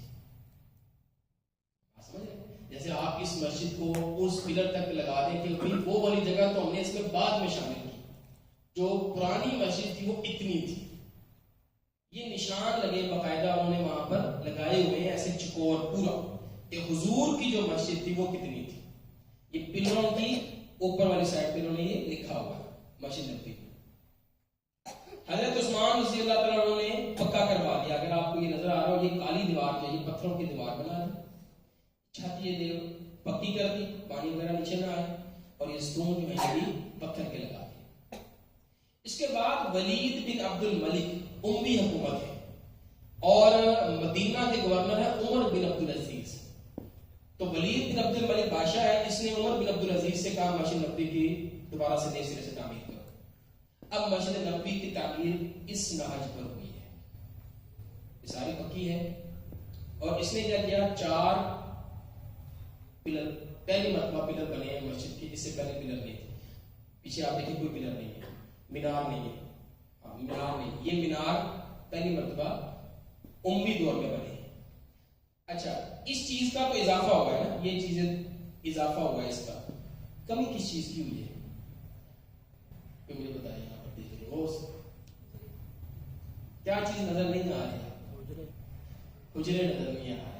سمجھ رہے؟ جیسے آپ اس مسجد کو اس پلر تک لگا دیں کہ وہ والی جگہ تو ہم نے اس میں بعد میں شامل کی، جو پرانی مسجد تھی وہ اتنی تھی. یہ نشان لگے باقاعدہ انہوں نے وہاں پر لگائے ہوئے ہیں ایسے چکور پورا کہ حضور کی جو مسجد تھی وہ کتنی تھی. یہ پلروں کی اوپر والی سائڈ پہ انہوں نے یہ لکھا ہوا ہے مسجد نبوی. حضرت عثمان رضی اللہ تعالیٰ نے پکا کروا دیا. اگر آپ کو یہ نظر آ رہا ہو، یہ کالی دیوار جو ہے یہ پتھروں کی دیوار بنا دی، چھت یہ دیو پکی کر دی، پانی وغیرہ نیچے نہ آئے، اور یہ ستون جو ہے یہ بھی پتھر کے لگا دیے. اس کے بعد ولید بن عبد الملک امی حکومت ہے، اور مدینہ کے گورنر ہے عمر بن عبد العزیز. تو ولید بن عبد الملک بادشاہ ہے، اس نے عمر بن عبد العزیز سے کہا مسجد نبوی کی دوبارہ سے نئے سرے سے تعمیر کرو. اب مسجد نبوی کی تعمیر اس نہج پر ہوئی ہے، یہ ساری پکی ہے. اور اس نے کیا کیا، 4 پلر، پہلی مرتبہ پلر بنے ہیں مسجد کے، اس سے پہلے پلر نہیں تھے. پیچھے آپ دیکھیں کوئی پلر نہیں ہے، مینار نہیں ہے. ہاں مینار نہیں، یہ مینار پہلی مرتبہ امی دور میں بنے. اچھا اس چیز کا تو اضافہ ہوا ہے نا، یہ چیزیں اضافہ ہوا ہے، اس کا کمی کس چیز کی ہوئی ہے کہ مجھے بتائیں. یہاں پر دیکھیں روز کیا چیز نظر نہیں آ رہی، حجرے نظر نہیں آ رہے.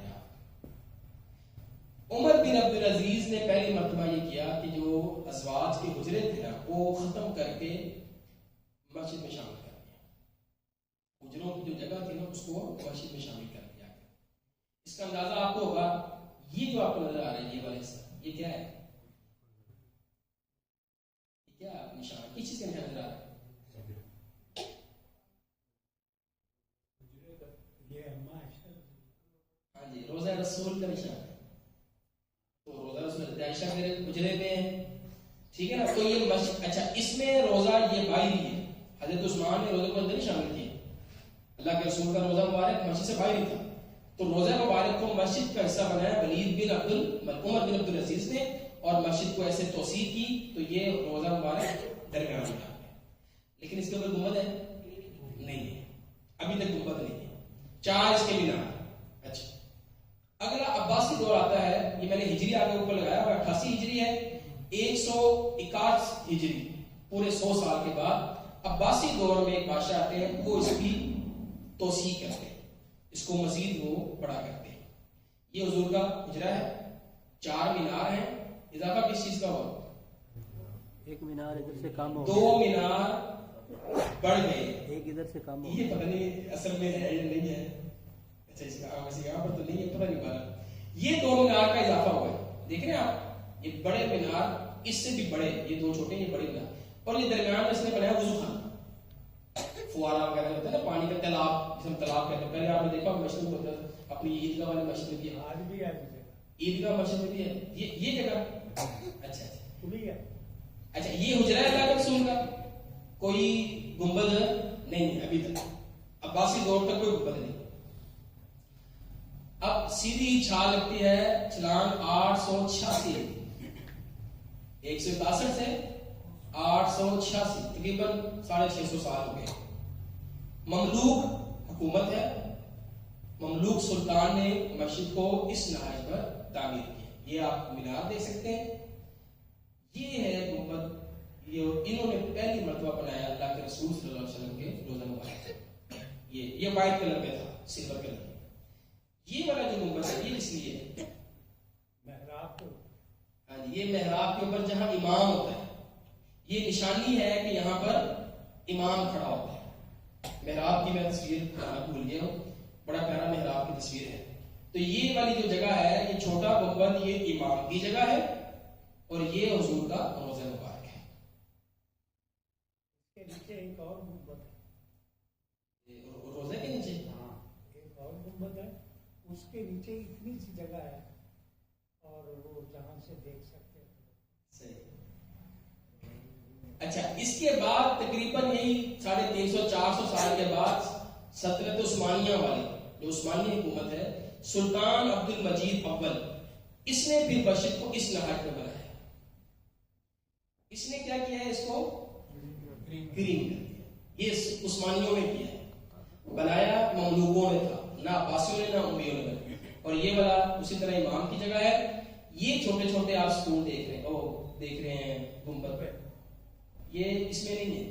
عمر بن عبد العزیز نے پہلی مرتبہ یہ کیا کہ جو ازواج کے حجرے تھے نا وہ ختم کر کے مسجد میں شامل کر دیا. حجروں کی جو جگہ تھی نا اس کو مسجد میں شامل کر دیا. اس کا اندازہ آپ کو ہوگا، یہ جو آپ کو نظر آ رہا ہے یہ والا حصہ، یہ کیا ہے، یہ کیا نشان، کس چیز کا نشان نظر آ رہا ہے؟ ہاں جی، روزہ رسول کا نشان ہے. تو روزہ رسول عائشہ کے حجرے میں ہے، ٹھیک ہے نا. تو یہ اچھا اس میں روزہ یہ باہر ہی ہے. حضرت عثمان نے روزے کو اندر نہیں شامل کیا، اللہ کے رسول کا روزہ مبارک مسجد سے باہر ہی تھا. تو روزہ مبارک کو مسجد کا حصہ بنایا ولید بن عمر بن عبد العزیز نے، اور مسجد کو ایسے توسیع کی تو یہ روزہ مبارک درمیان میں آ گیا. لیکن اس کے اوپر گنبد ہے نہیں ہے، ابھی تک گنبد نہیں ہے. 4 اس کے مینار. اچھا اگلا عباسی دور آتا ہے، یہ میں نے ہجری آگے اوپر لگایا ہوا 88 ہجری ہے، 161 ہجری، پورے 100 سال کے بعد عباسی دور میں ایک بادشاہ آتے ہیں، وہ اس کی توسیع کرتے ہیں، اس کو مزید وہ بڑا کرتے ہیں. یہ حضور کا حجرہ ہے، 4 مینار ہیں. اضافہ کس چیز کا ہوا؟ ایک مینار ادھر سے کم ہو، 2 مینار بڑھ گئے، ایک ادھر سے کم ہو. یہ پتہ نہیں اصل میں ہے یا نہیں ہے. اچھا اس کا ویسے یہاں پر تو نہیں ہے، پتہ نہیں پا رہا. یہ 2 مینار کا اضافہ ہوا ہے. دیکھ رہے ہیں آپ، یہ بڑے مینار اس سے بھی بڑے، یہ 2 چھوٹے، یہ بڑے مینار. اور یہ درمیان میں اس نے بنایا وضو خانہ، فوارہ وغیرہ ہوتا ہے نا پانی کا، تالاب جسے ہم تالاب کہتے ہیں. پہلے آپ نے دیکھا مسجد میں ہوتا ہے، اپنی عیدگاہ والی مسجد میں بھی ہے، آج بھی ہے، عیدگاہ مسجد میں بھی ہے یہ جگہ. اچھا کھلی ہے. اچھا یہ حجرہ ہے اللہ کے رسول کا، کوئی گنبد نہیں ہے ابھی تک، عباسی دور تک کوئی گنبد نہیں. اب سیدھی چھال لگتی ہے چھلانگ 886، 161 سے 886، تقریباً 650 سال ہو گئے. مملوک حکومت ہے، مملوک سلطان نے مسجد کو اس نہج پر تعمیر کی. یہ آپ مینار دیکھ سکتے ہیں. یہ ہے گنبد، یہ انہوں نے پہلی مرتبہ بنایا اللہ کے رسول صلی اللہ علیہ وسلم کے روزہ مبارک. یہ وائٹ کلر میں تھا، سلور کلر میں. یہ والا جو گنبد ہے یہ اس لیے محراب کو، ہاں جی، یہ محراب کے اوپر جہاں امام ہوتا ہے، یہ نشانی ہے کہ یہاں پر امام کھڑا ہوتا ہے. محراب کی میں تصویر بنانا بھول گیا ہوں، بڑا پیارا محراب کی تصویر ہے. تو یہ والی جو جگہ ہے، یہ چھوٹا گنبد، یہ امام کی جگہ ہے اور یہ حضور کا روزہ مبارک ہے. اس کے نیچے ایک اور گنبد ہے، روزے کے نیچے ہاں ایک اور گنبد ہے، اس کے نیچے اتنی سی جگہ ہے اور وہ جہاں سے دیکھ سکتے ہیں. صحیح. اچھا، اس کے بعد تقریباً یہی 350-400 سال کے بعد سلطنت عثمانیہ والی جو عثمانی حکومت ہے، سلطان عبد المجید اول، اس نے بھی مسجد کو اس نہج میں بنایا. اس نے کیا کیا ہے؟ اس کو گرین کر دیا. یہ عثمانیوں نے کیا ہے، بنایا مملوکوں نے تھا، نہ عباسیوں نے نہ امیوں نے. اور یہ والا اسی طرح امام کی جگہ ہے. یہ چھوٹے چھوٹے آپ سکول دیکھ رہے ہیں گنبد پہ، یہ اس میں نہیں ہے،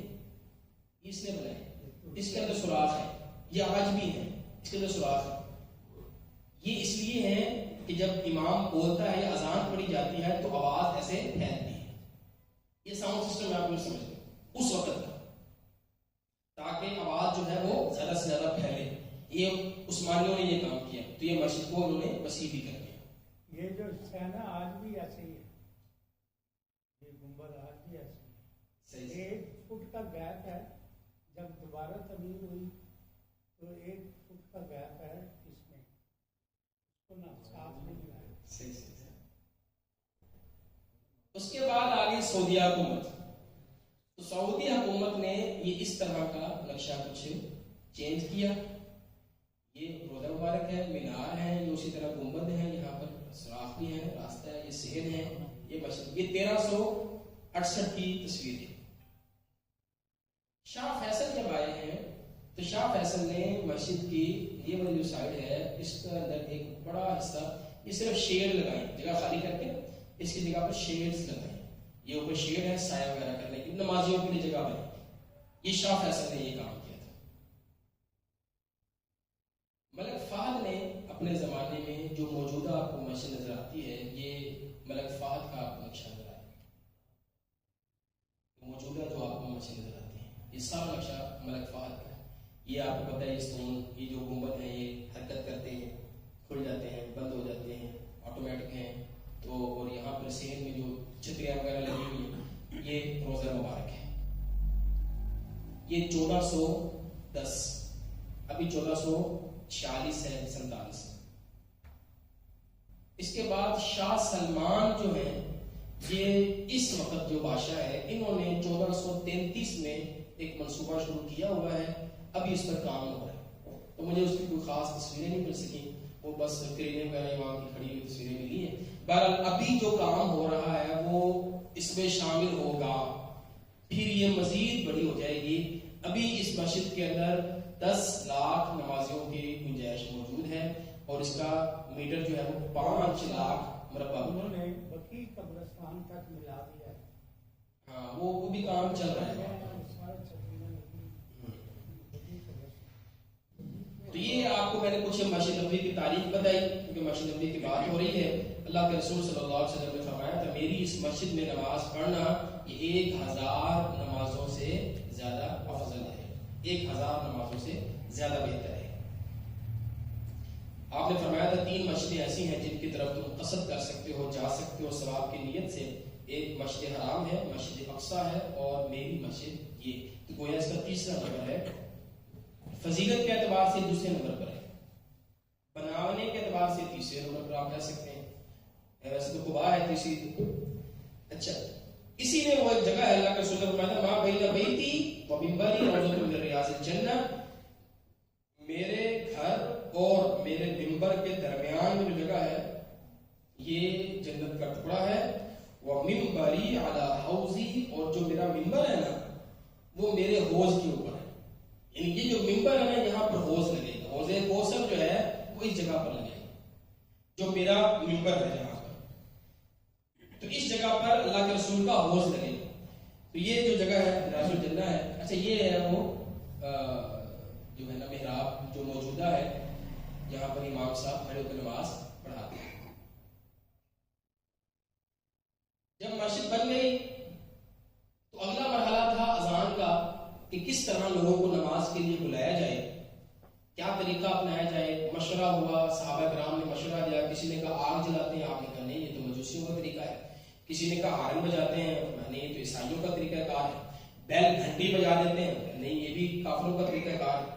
یہ اس نے بنایا. اس کے اندر سوراخ ہے، یہ آج بھی ہے، اس کے اندر سوراخ ہے. یہ اس لیے ہے کہ جب امام بولتا ہے یا اذان پڑھی جاتی ہے تو آواز ایسے پھیلتی ہے. یہ ساؤنڈ سسٹم آپ نے سمجھ لیں اس وقت کا، تاکہ آواز جو ہے وہ زیادہ سے زیادہ پھیلے. یہ عثمانیوں نے یہ کام کیا، تو یہ مسجد کو انہوں نے وسیع بھی کر دیا. یہ جو ہے نا آج بھی ایسے ہی ہے، یہ گنبد آج بھی ایسے ہی ہے. 1 فٹ کا گیپ ہے، جب دوبارہ تعمیر ہوئی تو 1 فٹ کا گیپ ہے اس میں، اس کو نا ساتھ میں ملایا. صحیح. اس کے بعد آگے سعودیہ حکومت. تو سعودی حکومت نے یہ اس طرح کا نقشہ کچھ چینج کیا. یہ روزہ مبارک ہے، مینار ہے، یہ اسی طرح گنبد ہے، یہاں پر سوراخ بھی ہے، راستہ ہے، یہ صحن ہے، یہ مسجد. یہ 1368 کی تصویر ہے. شاہ فیصل جب آئے ہیں تو شاہ فیصل نے مسجد کی یہ والی جو سائڈ ہے اس کے اندر ایک بڑا حصہ یہ صرف شیڈ لگائیں، جگہ خالی کر کے اس کی جگہ پر شیڈز لگائیں. یہ اوپر شیڈ ہے سایہ وغیرہ کرنے کی، نمازیوں کے لیے جگہ بنی. یہ شاہ فیصل نے یہ کام کیا تھا. ملک فہد نے اپنے زمانے میں جو موجودہ آپ کو مسجد نظر آتی ہے، یہ ملک فہد کا آپ کو نقشہ نظر آئے گا. موجودہ جو آپ کو مسجد نظر آتی ہے یہ سارا نقشہ ملک فہد کا ہے. یہ آپ کو پتہ ہے اسٹون، یہ جو گنبد ہیں یہ حرکت کرتے ہیں، کھل جاتے ہیں، بند ہو جاتے ہیں، آٹومیٹک ہیں. تو اور یہاں پر صحن میں جو چھتریاں وغیرہ لگی ہوئی ہیں، یہ روزہ مبارک ہے. یہ 1410، ابھی 1446 ہے، 47. اس کے بعد شاہ سلمان جو ہیں، یہ اس وقت جو بادشاہ ہے، انہوں نے 1433 میں ایک منصوبہ شروع کیا ہوا ہے. ابھی اس پر کام ہو رہا ہے. تو مجھے اس کی کوئی خاص تصویریں نہیں مل سکیں، وہ بس کرینے وغیرہ وہاں کی کھڑی ہوئی تصویریں ملی ہیں. بہرحال ابھی جو کام ہو رہا ہے وہ اس میں شامل ہوگا، پھر یہ مزید بڑی ہو جائے گی. ابھی اس مسجد کے اندر 10 لاکھ نمازیوں کی گنجائش موجود ہے اور اس کا میٹر جو ہے وہ 5 لاکھ مربع. انہوں نے بقی قبرستان تک ملا دیا ہے. ہاں وہ بھی کام چل رہا ہے. تو یہ آپ کو میں نے کچھ مسجد نبوی کی تاریخ بتائی، کیونکہ مسجد نبوی کی بات ہو رہی ہے. اللہ کے رسول صلی اللہ علیہ وسلم نے فرمایا تھا میری اس مسجد میں نماز پڑھنا یہ 1000 نمازوں سے زیادہ افضل ہے، 1000 نمازوں سے زیادہ بہتر ہے. آپ نے فرمایا تھا 3 مسجدیں ایسی ہیں جن کی طرف تم قصد کر سکتے ہو، جا سکتے ہو ثواب کی نیت سے. ایک مسجد حرام ہے، مسجد اقصی ہے، اور میری مسجد. یہ تو گویا اس کا تیسرا نمبر ہے. فضیلت کے اعتبار سے دوسرے نمبر پر ہے، بنانے کے اعتبار سے تیسرے نمبر پر آپ کہہ سکتے ہیں. ویسے تو قباء ہے تیسری. اچھا، اسی میں وہ ایک جگہ ہے اللہ کے رسول فرمایا ما بین بیتی و منبری روضۃ من ریاض الجنہ، میرے گھر اور میرے منبر کے درمیان میں جو جگہ ہے یہ جنت کا ٹکڑا ہے. وہ منبری علی حوضی، اور جو میرا منبر ہے نا وہ میرے حوض کے اوپر ہے. یعنی یہ جو منبر ہے نا یہاں پر حوض لگے گا. حوض کوثر جو ہے وہ اس جگہ پر لگے گا جو میرا منبر ہے جہاں پر. تو اس جگہ پر اللہ کے رسول رسول کا حوض لگے. تو یہ جو جگہ ہے راز الجنہ ہے. اچھا یہ ہے وہ جو ہے نا محراب جو موجودہ ہے یہاں پر امام صاحب کھڑے ہو کر نماز پڑھاتے ہیں. جب مسجد بن گئی تو اگلا مرحلہ تھا اذان کا کہ کس طرح لوگوں کو نماز کے لیے بلایا جائے, کیا طریقہ اپنایا جائے. مشورہ ہوا, صحابہ کرام نے مشورہ دیا. کسی نے کہا آگ جلاتے ہیں, آپ نے کہا نہیں یہ تو مجوسیوں کا طریقہ ہے. کسی نے کہا ہارن بجاتے ہیں, نہیں یہ تو عیسائیوں کا طریقہ کار ہے. بیل گھنٹی بجا دیتے ہیں, نہیں یہ بھی کافروں کا طریقہ کار ہے.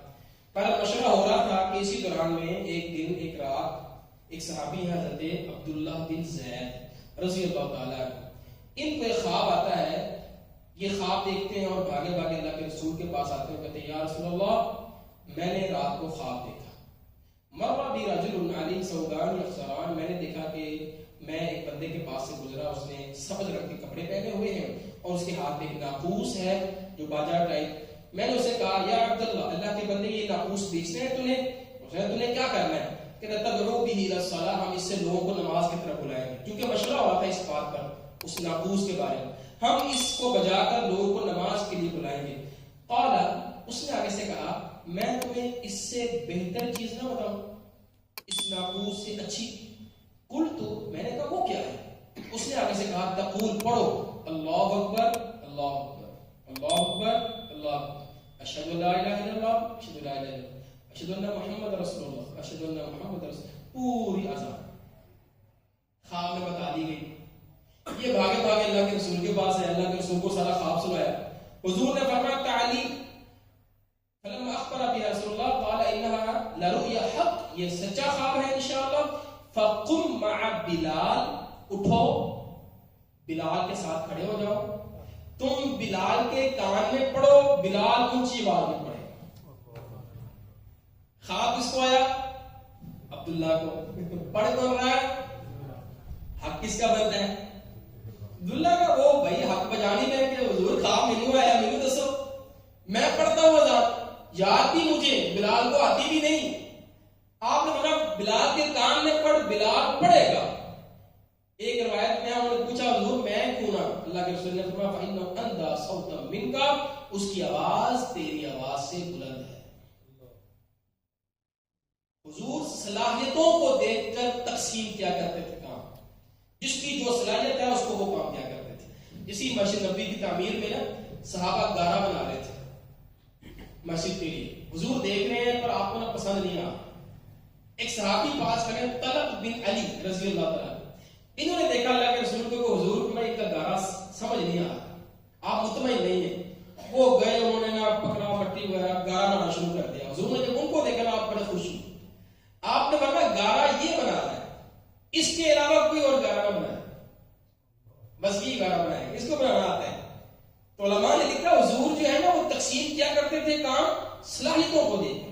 پر مشورہ ہو رہا تھا کہ اسی دوران میں ایک دن ایک رات ایک صحابی ہیں حضرت عبداللہ بن زید رضی اللہ تعالیٰ عنہ, ان کو ایک خواب آتا ہے. یہ خواب دیکھتے ہیں اور بھاگے بھاگے اللہ کے رسول کے پاس آتے ہیں, کہتے ہیں یا رسول اللہ میں نے رات کو خواب دیکھا. مرہ بی رجل علی سودان یخسران, میں نے دیکھا کہ میں ایک بندے کے پاس سے گزرا, اس نے سبز رنگ کے کپڑے پہنے ہوئے ہیں اور اس کے ہاتھ میں ایک ناقوس ہے جو باجا ٹائپ. میں نے اسے کہا یا عبداللہ, اللہ کے بندے یہ ناقوس بیچتے ہیں تمہیں؟ اس نے تمہیں کیا کرنا ہے؟ کہ تدعو به الى الصلاۃ, ہم اس سے لوگوں کو نماز کی طرف بلائیں گے. کیونکہ مشورہ ہوا تھا اس بات پر, اس ناقوس کے بارے میں, ہم اس کو بجا کر لوگوں کو نماز کے لیے بلائیں گے. قال, اس نے آگے سے کہا میں تمہیں اس سے بہتر چیز نہ بتاؤں, اس ناقوس سے اچھی. قلت, میں نے کہا وہ کیا ہے؟ اس نے آگے سے کہا تقول, پڑھو اللہ اکبر اللہ اکبر اللہ اکبر اللہ اکبر, اشہد ان لا الہ الا اللہ اشہد ان لا الہ الا اللہ اشہد ان محمد رسول اللہ اشہد ان محمد رسول. پوری اذان خواب میں بتا دی گئی. یہ بھاگے بھاگے اللہ کے رسول کے پاس ہے, اللہ کے رسول کو سارا خواب سنایا. حضور نے فرمایا تعلیم, فلما اخبر بها رسول اللہ قال انها لرؤیا حق, یہ سچا خواب ہے انشاءاللہ. فقم مع بلال, اٹھو بلال کے ساتھ کھڑے ہو جاؤ, تم بلال کے کان میں پڑھو, بلال اونچی آواز میں پڑھے. خواب کس کو آیا؟ عبداللہ کو. پڑھ کون رہا ہے؟ حق کس کا بنتا ہے؟ عبداللہ کا. وہ بھائی حق بجانی میں کہ حضور خواب مینوں آیا, مینوں دسو, میں پڑھتا ہوں اذان, یاد بھی مجھے, بلال کو آتی بھی نہیں. آپ نے کہا بلال کے کان میں پڑھ, بلال پڑھے گا. ایک روایت میں انہوں نے پوچھا حضور میں کیوں نہ؟ اللہ کے رسول نے فرمایا فإنه أندى صوتا منك, اس کی آواز تیری آواز سے بلند ہے. حضور صلاحیتوں کو دیکھ کر تقسیم کیا کرتے تھے کام, جس کی جو صلاحیت ہے اس کو وہ کام کیا کرتے تھے. اسی مسجد نبوی کی تعمیر میں نا صحابہ گارا بنا رہے تھے مسجد کے لیے. حضور دیکھ رہے ہیں پر آپ کو نا پسند نہیں آ. ایک صحابی پاس کھڑے طلق بن علی رضی اللہ تعالیٰ, انہوں نے دیکھا اللہ کے رسول کو حضور کو میں کا گارا سمجھ نہیں آ رہا, آپ مطمئن نہیں ہیں. وہ گئے, انہوں نے نا پکڑا مٹی وغیرہ گارا بنانا شروع کر دیا. حضور نے جب ان کو دیکھا نا آپ بڑے خوش ہوئے. آپ نے فرمایا گارا یہ بنا رہا ہے, اس کے علاوہ کوئی اور گارا نہ بنائے, بس یہ گارا بنائے, اس کو بنانا آتا ہے. تو علماء نے لکھا حضور جو ہے نا وہ تقسیم کیا کرتے تھے کام صلاحیتوں کو دیکھ.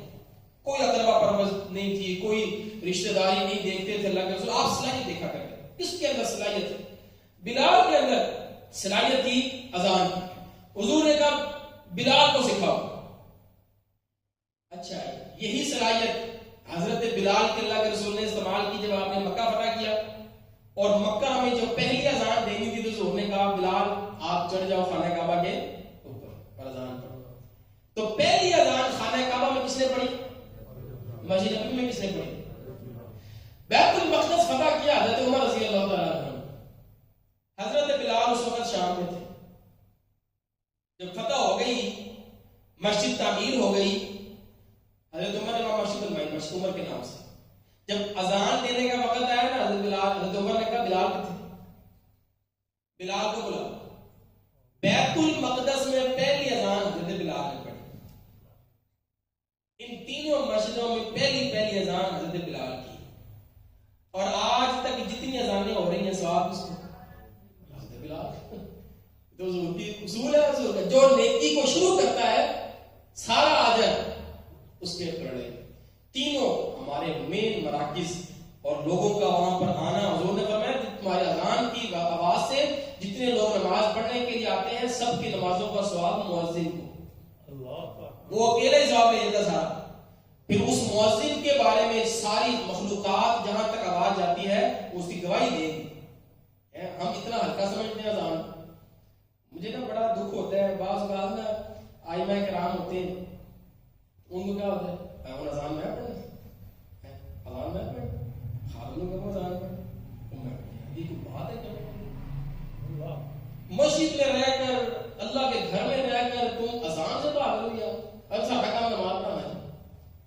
کوئی اقربا پرورش نہیں تھی, کوئی رشتہ داری نہیں دیکھتے تھے. اللہ کے رسول آپ صلاحیت دیکھا کرتے. کس کے اندر صلاحیت ہے؟ بلال کے اندر صلاحیت تھی اذان کی. حضور نے کہا بلال کو سکھاؤ. اچھا, یہی صلاحیت حضرت بلال کے اللہ کے رسول نے استعمال کی جب آپ نے مکہ فتح کیا, اور مکہ میں جو پہلی اذان دینی تھی تو حضور نے کہا بلال آپ چڑھ جاؤ خانہ کعبہ کے اوپر اور اذان پڑھو. تو پہلی اذان خانہ کعبہ میں کس نے پڑھی؟ مسجد نبوی میں کس نے پڑھی؟ بیت المقدس فتح کیا حضرت عمر رضی اللہ تعالیٰ عنہ. حضرت بلال اس وقت شام میں تھے. جب فتح ہو گئی, مسجد تعمیر ہو گئی, حضرت عمر نے مسجد بنوائی مسجد عمر کے نام سے. جب اذان دینے کا وقت آیا نا حضرت عمر نے کہا بلال کتنے, بلال کو بلاؤ. بیت المقدس میں پہلی اذان حضرت بلال نے پڑھی. ان تینوں مسجدوں میں پہلی اذان حضرت بلال کی. اور آج تک جتنی اذانیں ہو رہی ہیں ثواب اس کو حضرت بلال. تو حضور کی اصول ہے, حضور کا جو نیکی کو شروع کرتا ہے سارا اجر اس کے پڑے. تینوں ہمارے مین مراکز اور لوگوں کا وہاں پر آنا, حضور نے فرمایا تمہارے اذان کی آواز سے جتنے لوگ نماز پڑھنے کے لیے آتے ہیں سب کی نمازوں کا ثواب مؤذن کو. وہ اکیلے ثواب لے لیتا سارا. پھر اس مؤذن کے بارے میں ساری مخلوقات جہاں تک آواز جاتی ہے اس کی گواہی دے گی. ہم اتنا ہلکا سمجھتے ہیں اذان, ہوتے ہیں ان کو کیا ہوتا ہے اذان میں پڑھنا، اذان میں پڑھنا، خاتون کا اذان پڑھنا، یہ کوئی بات ہے کیا؟ مسجد میں رہ کر، اللہ کے گھر میں رہ کر تم اذان سے بھاگ رہو یا اب سارا کام نماز پڑھنا ہے،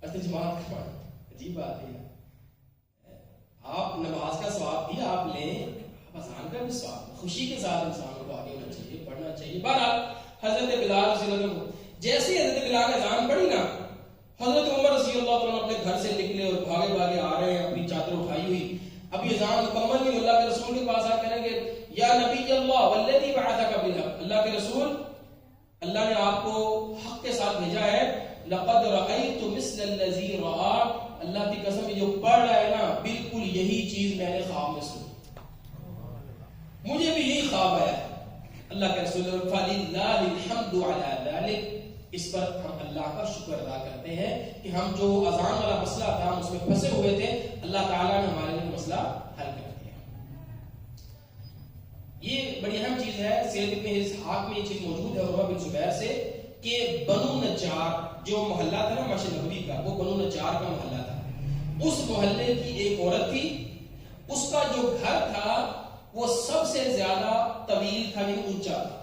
اصل جماعت کروانا، عجیب بات ہے۔ آپ نماز کا ثواب بھی آپ لیں، آپ اذان کا بھی ثواب، خوشی کے ساتھ انسان کو آگے ہونا چاہیے، پڑھنا چاہیے۔ بہرحال حضرت بلال رضی اللہ عنہ، جیسے ہی حضرت بلال نے اذان پڑھی نا، حضرت عمر رضی اللہ عنہ اپنے گھر سے نکلے اور بھاگے بھاگے آ رہے ہیں، اپنی چادر اٹھائی ہوئی، ابھی اذان مکمل نہیں، اللہ کے رسول کے پاس آ کہیں گے یا نبی اللہ والذی بعثک بالحق، اللہ کے رسول، اللہ نے آپ کو حق کے ساتھ بھیجا ہے، لقد رأیت مثل الذی رأى، اللہ کی قسم جو پڑھ رہا ہے نا بالکل یہی چیز میں نے خواب میں سنی، مجھے بھی یہی خواب آیا ہے۔ اللہ کے رسول فللہ الحمد علی ذلک، اس پر ہم اللہ کا شکر ادا کرتے ہیں کہ ہم جو اذان والا مسئلہ تھا ہم اس میں پھنسے ہوئے تھے، اللہ تعالیٰ نے ہمارے لیے مسئلہ حل کر دیا۔ یہ بڑی اہم چیز ہے، سیرت ابن اسحاق میں یہ چیز موجود ہے عروہ بن زبیر سے کہ بنو نجار جو محلہ تھا نا مسجد نبوی کا، وہ بنو نجار کا محلہ تھا، اس محلے کی ایک عورت تھی، اس کا جو گھر تھا وہ سب سے زیادہ طویل تھا، یعنی اونچا تھا۔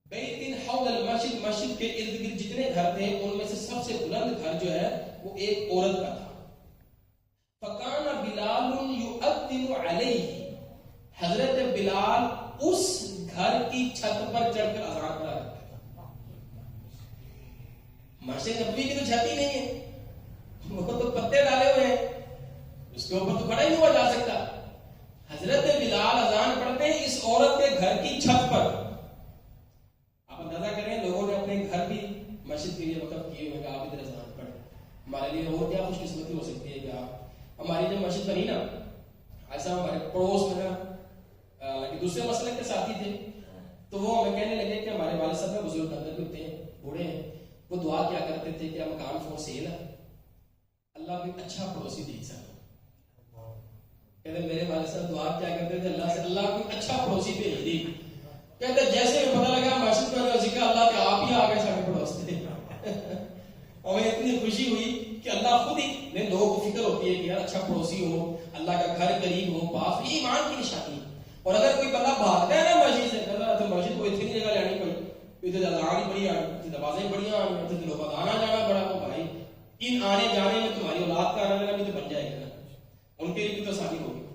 بیتن حول المسجد، مسجد کے ارد گرد جتنے گھر تھے ان میں سے سب سے بلند گھر جو ہے وہ ایک عورت کا تھا۔ فکان بلال یؤذن علیہ، حضرت بلال اس گھر کی چھت پر چڑھ کر اذان پڑھا کرتے تھے۔ مسجد نبوی کی تو چھت ہی نہیں ہے، وہ تو پتے ڈالے ہوئے ہیں، اس کے اوپر تو کھڑا ہی نہیں ہوا جا سکتا۔ حضرت بلال اذان پڑھتے ہیں اس عورت کے گھر کی چھت پر۔ آپ اندازہ کریں لوگوں نے اپنے گھر بھی مسجد کے لیے وقف کیے ہوئے کہ آپ ادھر اذان پڑھیں، ہمارے لیے اور کیا خوش قسمتی ہو سکتی ہے کہ آپ، ہماری جب مسجد بنی نا، ایسا ہمارے پڑوس میں نا دوسرے مسلک کے ساتھی تھے، تو وہ ہمیں کہنے لگے کہ ہمارے والد صاحب میں بزرگ اندر بھی ہوتے ہیں، بوڑھے ہیں، وہ دعا کیا کرتے تھے کہ مکان فور سیل ہے، اللہ کوئی اچھا پڑوسی دے سکتا۔ کہتے میرے والد صاحب دعا کیا کرتے تھے اللہ سے، اللہ کوئی اچھا پڑوسی بھیج دی۔ کہتے جیسے پتہ لگا مسجد میں نے کہا اللہ کے آپ ہی آ گئے سارے پڑوس تھے، ہمیں اتنی خوشی ہوئی کہ اللہ خود ہی نے، لوگوں کو فکر ہوتی ہے کہ یار اچھا پڑوسی ہو، اللہ کا گھر قریب ہو، پاس، یہ ایمان کی نشانی۔ اور اگر کوئی بندہ بھاگتا ہے نا مسجد سے، کہتا ہے مسجد کو اتنی جگہ لانی پڑی، ادھر اذان ہی بڑی آنی، ادھر نمازیں بڑی آنی، ادھر لوگ آنا جانا بڑا، تو بھائی ان آنے جانے میں تمہاری اولاد کا آنا جانا بھی تو بن جائے گا، ان کے لیے بھی تو آسانی ہوگی۔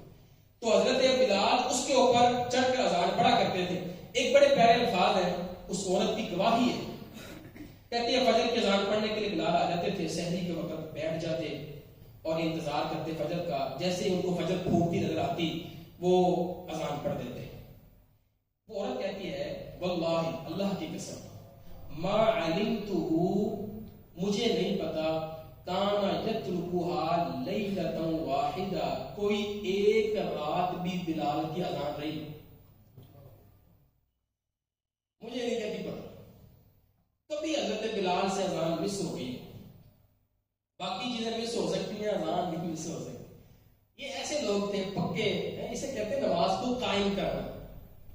تو حضرت بلال اس کے اوپر چڑھ کر اذان پڑھا کرتے تھے۔ ایک بڑے پیارے الفاظ ہیں، اس عورت کی گواہی ہے، کہتی ہے فجر کی اذان پڑھنے کے لیے بلال آ جاتے تھے، سحری کے وقت بیٹھ جاتے اور انتظار کرتے فجر کا، جیسے ہی ان کو فجر پھوٹتی نظر آتی وہ اذان پڑھ دیتے۔ وہ عورت کہتی ہے واللہ، اللہ کی قسم، ما علمتہ، مجھے نہیں پتا، کانا یترکھا لیلۃ واحدہ، کوئی ایک رات بھی بلال کی اذان رہی، مجھے نہیں کہتی پتا، کبھی حضرت بلال سے اذان مس ہو گئی، باقی چیزیں مس ہو سکتی ہیں، اذان نہیں مس ہو سکتی۔ یہ ایسے لوگ تھے پکے، اسے کہتے ہیں نماز کو قائم کرنا،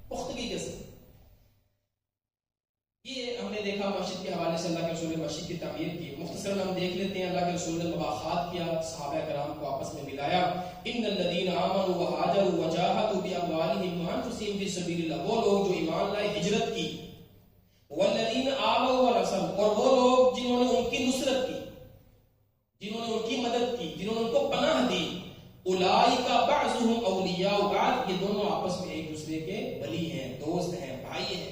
پختگی کے ساتھ۔ یہ ہم نے دیکھا مسجد کے حوالے سے، اللہ کے رسول نے مسجد کی تعمیر کی، مختصراً ہم دیکھ لیتے ہیں اللہ کے رسول نے مباحثات کیا، صحابہ کرام کو آپس میں ملایا، ان الذین آمنوا وہاجروا وجاہدوا باموالہم وانفسہم فی سبیل اللہ، وہ لوگ جو ایمان لائے، ہجرت کی، والذین آووا ونصروا، اور وہ لوگ جنہوں نے ان کی نصرت کی، جنہوں نے ان کی مدد کی، جنہوں نے ان کو پناہ دی، اولئک بعضهم اولیاء بعض، یہ دونوں آپس میں ایک دوسرے کے ولی ہیں، دوست ہیں، بھائی ہیں۔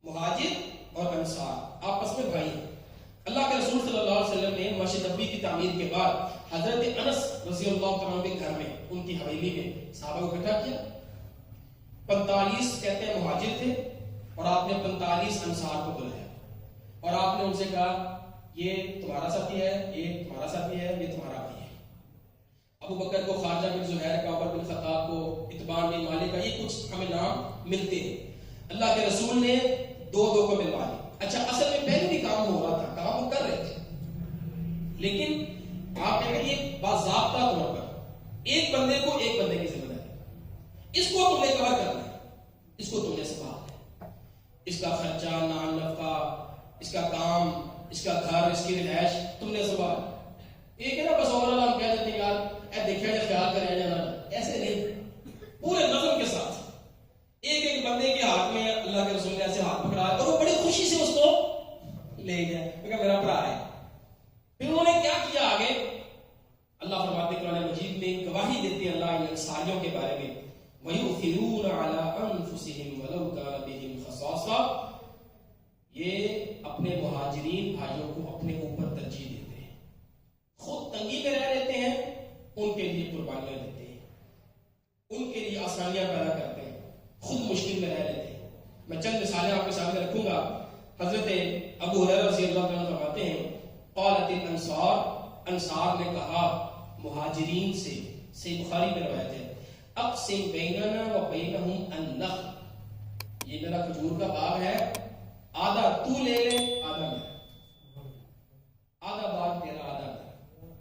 مہاجر اور انصار آپس میں بھائی ہیں۔ اللہ کے رسول صلی اللہ علیہ وسلم نے مسجد نبوی کی تعمیر کے بعد حضرت انس رضی اللہ تعالیٰ کے گھر میں، ان کی حویلی میں صحابہ کو اکٹھا کیا، 45 کہتے ہیں مہاجر تھے، اور آپ نے 45 انصار کو بلایا، اور آپ نے ان سے کہا یہ تمہارا ساتھی ہے، یہ تمہارا ساتھی ہے، یہ تمہارا بھائی ہے۔ ابو بکر کو خارجہ بن زہیر کا، عمر بن خطاب کو اتبان بن مالک کا، یہ کچھ ہمیں نام ملتے ہیں۔ اللہ کے رسول نے دو کو ملوا دی۔ اچھا، اصل میں پہلے بھی کام ہو رہا تھا، کام وہ کر رہے تھے، لیکن آپ نے کہا یہ باضابطہ طور پر ایک بندے کو ایک بندے کی ذمہ داری، اس کو تم نے کور کرنا ہے، اس کو تم نے سنبھالنا ہے، اس کا خرچہ، نان نفقہ، اس کا کام، اس کا گھر، اس کی رہائش تم نے سنبھال. ایک ہے نا بس اور ہم کہہ دیتے ہیں یار اے دیکھا جائے خیال کرے جانا، ایسے نہیں، پورے نظم کے ساتھ ایک ایک بندے کے ہاتھ میں اللہ کے رسول نے ایسے ہاتھ پکڑا اور وہ بڑی خوشی سے اس کو لے گیا کہ میرا بھرا ہے. پھر انہوں نے کیا کیا آگے؟ اللہ فرماتے قرآن مجید میں گواہی دیتے ہیں اللہ ان انصاریوں کے بارے میں، وَيُؤْثِرُونَ عَلَىٰ أَنفُسِهِمْ وَلَوْ كَانَ بِهِمْ خَصَاصَةٌ، یہ اپنے مہاجرین بھائیوں کو اپنے اوپر ترجیح دیتے ہیں، خود تنگی میں رہ لیتے ہیں، ان کے لیے قربانیاں دیتے ہیں، ان کے لیے آسانیاں پیدا کرتے ہیں، خود مشکل میں رہ لیتے ہیں. میں چند مثالیں آپ کے سامنے رکھوں گا. حضرت ابو ہریرہ رضی اللہ عنہ فرماتے ہیں قالت الانصار، انصار نے کہا مہاجرین سے، صحیح بخاری میں روایت ہے، اقسم بیننا و بینہم النخل، یہ میرا کھجور کا باغ ہے، آدھا تو لے لے آدھا میرا، آدھا باغ تیرا آدھا میرا.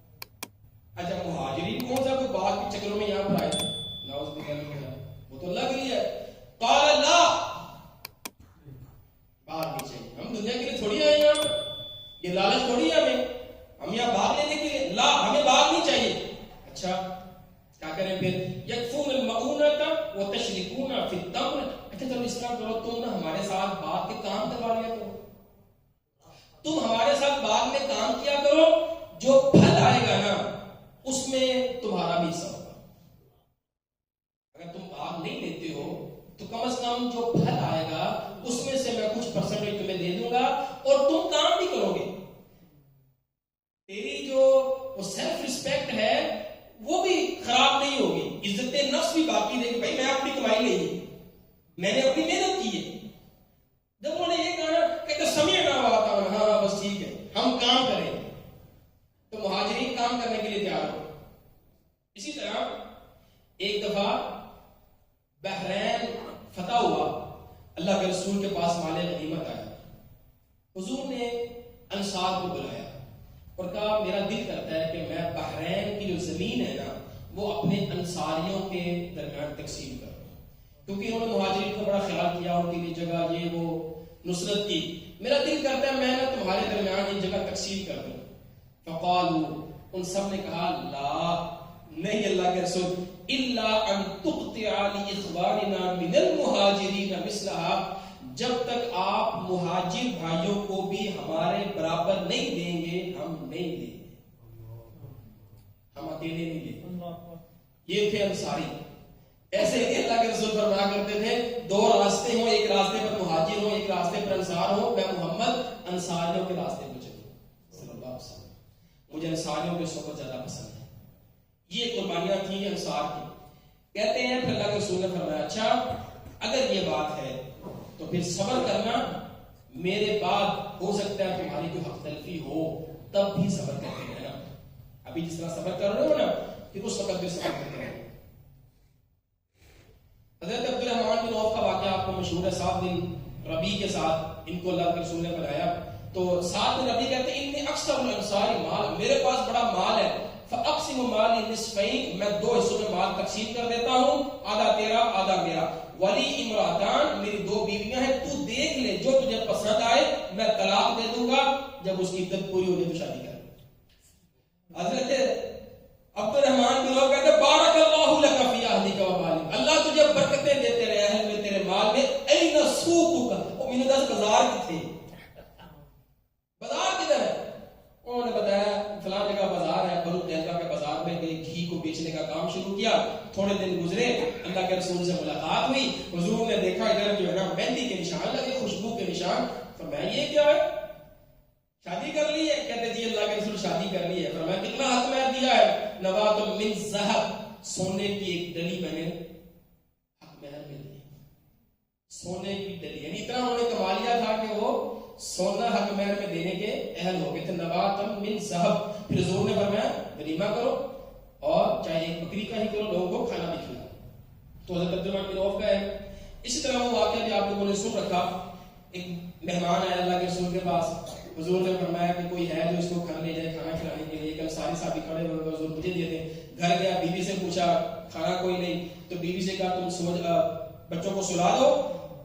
اچھا مہاجرین کون سا کوئی باغ کے چکروں میں یہاں پر آئے تھے؟ نعوذ باللہ، وہ تو اللہ کے لیے ہے. قال لا، باغ نہیں چاہیے، ہم دنیا کے لیے تھوڑی آئے یہاں پر، یہ لالچ تھوڑی ہے ہم یہاں باغ لینے کے لیے، لا ہمیں باغ نہیں چاہیے. اچھا کیا کریں پھر؟ یکفون المعونۃ وتشرکون فی التمر، اچھا چلو اس طرح کرو تم نہ ہمارے ساتھ باغ کے کام کروا لیا کرو، تم ہمارے ساتھ باغ میں کام کیا کرو، جو پھل آئے گا نا اس میں تمہارا بھی حصہ ہوگا. اگر تم باغ نہیں لیتے ہو تو کم از کم جو پھل آئے گا اس میں سے میں کچھ پرسنٹیج تمہیں دے دوں گا اور تم کام بھی کرو گے. تیری جو وہ سیلف رسپیکٹ ہے وہ بھی خراب نہیں ہوگی، عزت نفس بھی باقی رہے گی. بھائی میں اپنی کمائی نہیں، میں نے اپنی محنت کی ہے. جب انہوں نے یہ کہا کہ سمعنا واطعنا، ہاں بس ٹھیک ہے ہم کام کریں گے، تو مہاجرین کام کرنے کے لیے تیار ہو. اسی طرح ایک دفعہ بحرین فتح ہوا، اللہ کے رسول کے پاس مال غنیمت آیا، حضور نے انصار کو بلایا اور کہا میرا دل کرتا ہے کہ میں بحرین کی جو زمین ہے نا وہ اپنے انصاریوں کے درمیان تقسیم کروں، کیونکہ انہوں نے مہاجرین کا بڑا خیال کیا، ان کے لیے جگہ یہ وہ نصرت کی. میرا دل کرتا ہے میں نا تمہارے درمیان یہ جگہ تقسیم کر دوں. فقالوا، ان سب نے کہا لا نہیں اللہ کے رسول، الا ان تقطع لاخواننا من المہاجرین مثلها، جب تک آپ مہاجر بھائیوں کو بھی ہمارے برابر نہیں دیں گے ہم نہیں دیں گے، ہم اکیلے نہیں دیں گے. یہ تھے انصاری. ایسے ہی اللہ کے رسول فرمایا کرتے تھے دو راستے ہوں، ایک راستے پر مہاجر ہوں، ایک راستے پر انصار ہوں، میں محمد انصاریوں کے راستے پر چلوں صلی اللہ علیہ وسلم. مجھے انصاریوں کے صحبت زیادہ پسند ہے. یہ قربانیاں تھیں انصار کی. کہتے ہیں پھر اللہ کے رسول نے فرمایا اچھا اگر یہ بات ہے تو پھر صبر کرنا، میرے بعد ہو سکتا ہے تمہاری کوئی حق تلفی ہو تب بھی صبر کرتے رہنا. ابھی جس طرح صبر کر رہے ہو نا پھر اس وقت بھی صبر کرتے رہنا. حضرت عبد الرحمن بن عوف کا واقعہ آپ کو مشہور ہے. 7 دن ربیع کے ساتھ ان کو اللہ کے رسول نے بلایا تو 7 دن ربیع کہتے ہیں انی اکثر الانصار مال، میرے پاس بڑا مال ہے، فاقسم مالی نصفین، میں 2 حصوں میں مال تقسیم کر دیتا ہوں، آدھا تیرا آدھا میرا. ولی امراتان، میری 2 بیویاں ہیں، تو دیکھ لے جو تجھے پسند آئے میں طلاق دے دوں گا، جب اس کی عدت پوری ہوگی تو شادی کر. حضرت عبد الرحمن بن عوف کہتے ہیں بارک اللہ لک فی اہلک و مالک، اللہ تجھے برکتیں دیتے رہے اہل میں تیرے مال میں. این سوقک، وہ میں نے 10 بازار کی تھے، بازار کدھر ہے؟ انہوں نے بتایا فلاں جگہ بازار ہے، بنو قینقاع کے بازار میں گئے، گھی کو بیچنے کا کام شروع کیا. تھوڑے دن گزرے، اللہ کے رسول سے ملاقات ہوئی، حضور نے دیکھا ادھر جو ہے نا مہندی کے نشان لگے، خوشبو کے نشان. فرمایا یہ کیا ہے؟ شادی کر لی ہے؟ کہتے جی اللہ کے رسول شادی کر لی ہے. فرمایا کتنا حق مہر دیا ہے؟ نوات من ذہب، سونے کی ایک ڈلی میں نے حق مہر میں دی، سونے کی ڈلی، یعنی اتنا انہوں نے کما لیا تھا کہ وہ سونا حق مہر میں دینے کے اہل ہو گئے تھے. نواتم من ذہب. پھر حضور نے فرمایا ولیمہ کرو اور چاہے ایک بکری کا ہی کرو، لوگوں کو کھانا بھی کھلاؤ. تو حضرت عبد الرحمن بن عوف کا ہے. اسی طرح وہ واقعہ بھی آپ لوگوں نے سن رکھا، ایک مہمان آیا اللہ کے رسول کے پاس، حضور نے فرمایا کہ کوئی ہے جو اس کو گھر لے جائے کھانا کھلانے کے لیے. ایک انصاری صحابی کھڑے ہوئے، حضور مجھے دے دیں. گھر گیا، بیوی سے پوچھا کھانا کوئی نہیں، تو بیوی سے کہا تم بچوں کو سلا دو،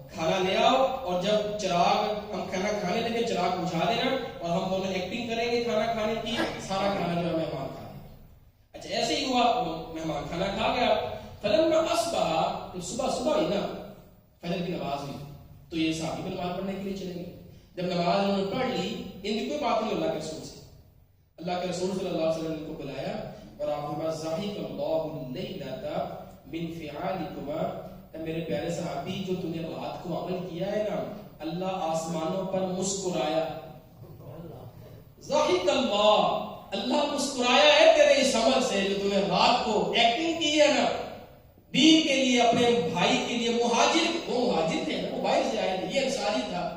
کھانا لے آؤ اور جب چراغ ہم کھانا کھانے لگے چراغ بجھا دینا اور ہم دونوں ایکٹنگ کریں گے کھانا کھانے کی، سارا کھانا جو ہے مہمان کھا لیں گے۔ اچھا ایسے ہی ہوا، مہمان کھانا کھا گیا، فلما اصبح، صبح ہوئی نا، فجر کی نماز ہوئی، تو یہ صحابی بھی نماز پڑھنے کے لیے چلے گئے۔ جب نماز انہوں نے پڑھ لی، ان کی کوئی بات نہیں اللہ کے رسول سے، اللہ کے رسول صلی اللہ علیہ وسلم نے ان کو بلایا اور آپ فرمایا ضحک اللہ اللیلۃ من فعالکما، میرے پیارے صحابی جو تم نے رات کو عمل کیا ہے نا، اللہ آسمانوں پر مسکرایا، ضحک اللہ مسکرایا ہے تیرے اس عمل سے جو تم نے رات کو ایکٹنگ کی ہے نا، دین کے لیے، اپنے بھائی کے لیے، مہاجر، وہ مہاجر تھے نا، وہ باہر سے آئے تھے، یہ انصاری تھا،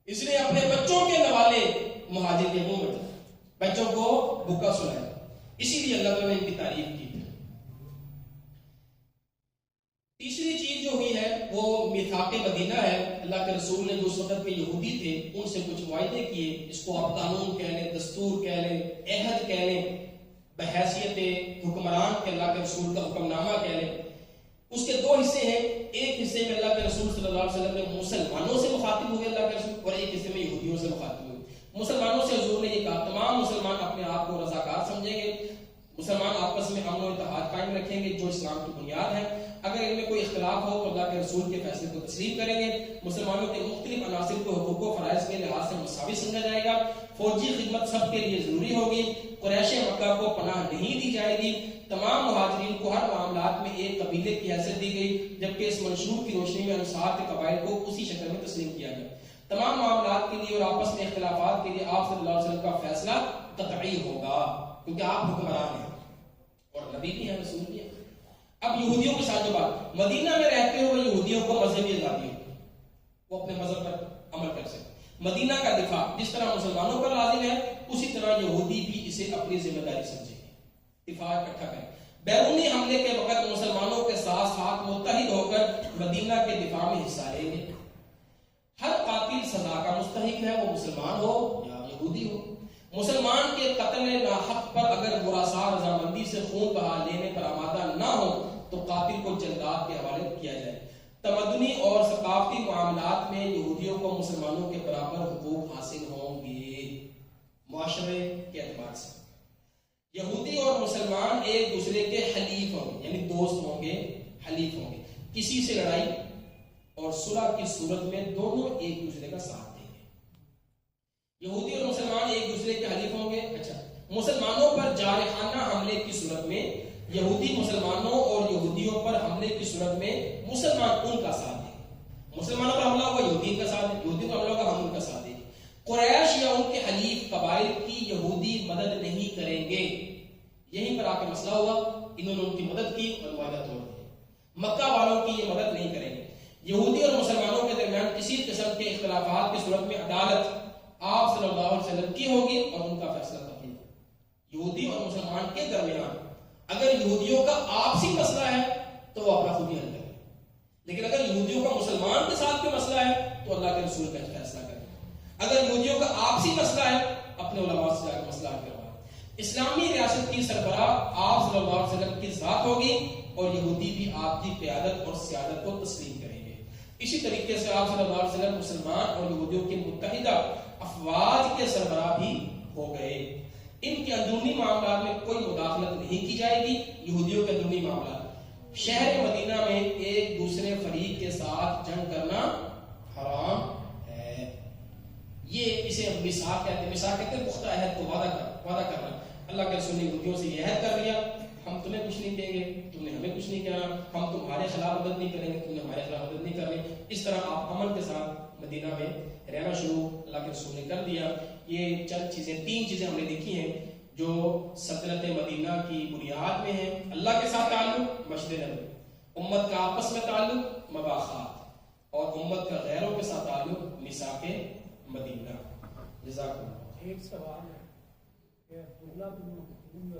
اس نے اپنے بچوں کے نوالے مہاجر کے منہ میں بچوں کو بھوکا سلایا، اسی لیے اللہ تعالیٰ نے ان کی تعریف کی۔ تیسری چیز جو ہوئی ہے وہ میثاق مدینہ ہے، اللہ کے رسول نے جو اس وقت کے یہودی تھے ان سے کچھ معاہدے کیے، اس کو آپ قانون کہہ لیں، دستور کہہ لیں، عہد کہہ لیں، بحیثیت حکمران کے اللہ کے رسول کا حکم نامہ کہہ لیں۔ اس کے دو حصے ہیں، ایک حصے میں اللہ کے رسول صلی اللہ علیہ وسلم نے مسلمانوں سے مخاطب ہوئے اللہ کے رسول، اور ایک حصے میں یہودیوں سے مخاطب ہوئے۔ مسلمانوں سے حضور نے یہ کہا تمام مسلمان اپنے آپ کو رضاکار سمجھیں گے، مسلمان آپس میں امن و اتحاد قائم رکھیں گے جو اسلام کی بنیاد ہے، اگر ان میں کوئی اختلاف ہو تو اللہ کے رسول کے فیصلے کو تسلیم کریں گے، مسلمانوں کے مختلف عناصر کو حقوق و فرائض کے لحاظ سے مساوی سمجھا جائے گا، فوجی خدمت سب کے لیے ضروری ہوگی، قریش مکہ کو پناہ نہیں دی جائے گی، تمام مہاجرین کو ہر معاملات میں ایک قبیلے کی حیثیت دی گئی، جبکہ اس منشور کی روشنی میں انصار کے قبائل کو اسی شکل میں تسلیم کیا گیا۔ تمام معاملات کے لیے اور آپس میں اختلافات کے لیے آپ صلی اللہ علیہ وسلم کا فیصلہ قطعی ہوگا، کیونکہ آپ حکمران ہیں اور نبی بھی ہیں، رسول بھی ہیں۔ اب یہودیوں کے ساتھ جو بات، مدینہ میں رہتے ہوئے یہودیوں کو مذہبی آزادی ہوگی، وہ اپنے مذہب پر عمل کر سکتے۔ مدینہ کا دفاع جس طرح مسلمانوں پر لازم ہے، اسی طرح یہودی بھی اسے اپنی ذمہ داری سمجھیں گے، دفاع اکٹھا کریں۔ بیرونی حملے کے وقت مسلمانوں کے ساتھ ساتھ متحد ہو کر مدینہ کے دفاع میں حصہ لیں گے۔ ہر قاتل سزا کا مستحق ہے، وہ مسلمان ہو یا یہودی ہو۔ مسلمان کے قتل ناحق پر اگر مراسا رضامندی سے خون بہا لینے پر آمادہ نہ ہو تو قاتل کو جلدات کے حوالے کیا جائے۔ تمدنی اور ثقافتی معاملات میں یہودیوں کو مسلمانوں کے برابر حقوق حاصل ہوں گے۔ معاشرے کے اعتبار سے یہودی اور مسلمان ایک دوسرے کے حلیف ہوں گے، یعنی دوست ہوں گے، حلیف ہوں گے، کسی سے لڑائی اور صلح کی صورت میں دونوں ایک دوسرے کا ساتھ دیں گے۔ یہودی اور مسلمان ایک دوسرے کے حلیف ہوں گے۔ اچھا، مسلمانوں پر جارحانہ حملے کی صورت میں یہودی مسلمانوں اور یہودیوں پر حملے کی صورت میں مسلمان ان کا ساتھ دیں گے۔ مسلمانوں پر حملہ ہوگا یہودی کا ساتھ دیں گے، یہودی پر حملہ ہوگا ہم ان کا ساتھ دیں گے۔ قریش یا ان کے حلیف قبائل کی یہودی مدد نہیں کریں گے، یہیں پر آ کے مسئلہ ہوا، انہوں نے ان کی مدد کی اور معاہدہ توڑ دیا۔ مکہ والوں کی یہ مدد نہیں کریں گے۔ یہودی اور مسلمانوں کے درمیان کسی قسم کے اختلافات کی صورت میں عدالت آپ صلی اللہ علیہ وسلم کی ہوگی اور ان کا فیصلہ تبدیل ہوگا۔ یہودی اور مسلمان کے درمیان اگر یہودیوں کا آپسی مسئلہ ہے تو وہ اپنا خود ہی حل کریں، لیکن اگر یہودیوں کا مسلمان کے ساتھ کوئی مسئلہ ہے تو اللہ کے رسول کا فیصلہ کریں۔ اگر یہودیوں کا آپسی مسئلہ ہے اپنے علماء سے جا کے مسئلہ حل کروائیں۔ اسلامی ریاست کی سربراہ آپ صلی اللہ علیہ وسلم کی ذات ہوگی اور یہودی بھی آپ کی قیادت اور سیادت کو تسلیم کریں گے۔ اسی طریقے سے آپ صلی اللہ علیہ وسلم مسلمان اور یہودیوں کے متحدہ افواج کے سربراہ بھی ہو گئے۔ ان کے اندرونی معاملات میں کوئی مداخلت نہیں کی جائے گی۔ یہودیوں کے اندرونی معاملات، شہر مدینہ میں ایک دوسرے فریق کے ساتھ جنگ کرنا حرام ہے، یہ اسے میثاق کہتے ہیں۔ میثاق کہتے ہیں پختہ عہد کو وعدہ کرنا۔ اللہ کے رسول نے یہودیوں سے یہ عہد کر لیا، ہم تمہیں کچھ نہیں کہیں گے، تم نے ہمیں کچھ نہیں کہنا، ہم تمہارے خلاف مدد نہیں کریں گے، تم نے ہمارے خلاف مدد نہیں کرنی۔ اس طرح آپ امن کے ساتھ مدینہ میں رہنا شروع اللہ کے رسول نے کر دیا۔ یہ چند چیزیں، تین چیزیں ہم نے دیکھی ہیں جو سلطنت مدینہ کی بنیاد میں ہیں۔ اللہ کے ساتھ تعلق، مسجد نبوی، امت کا آپس میں تعلق، مباحثات، اور امت کا غیروں کے ساتھ تعلق، میثاق مدینہ۔ جزاک اللہ۔ ایک سوال ہے کہ عبداللہ بن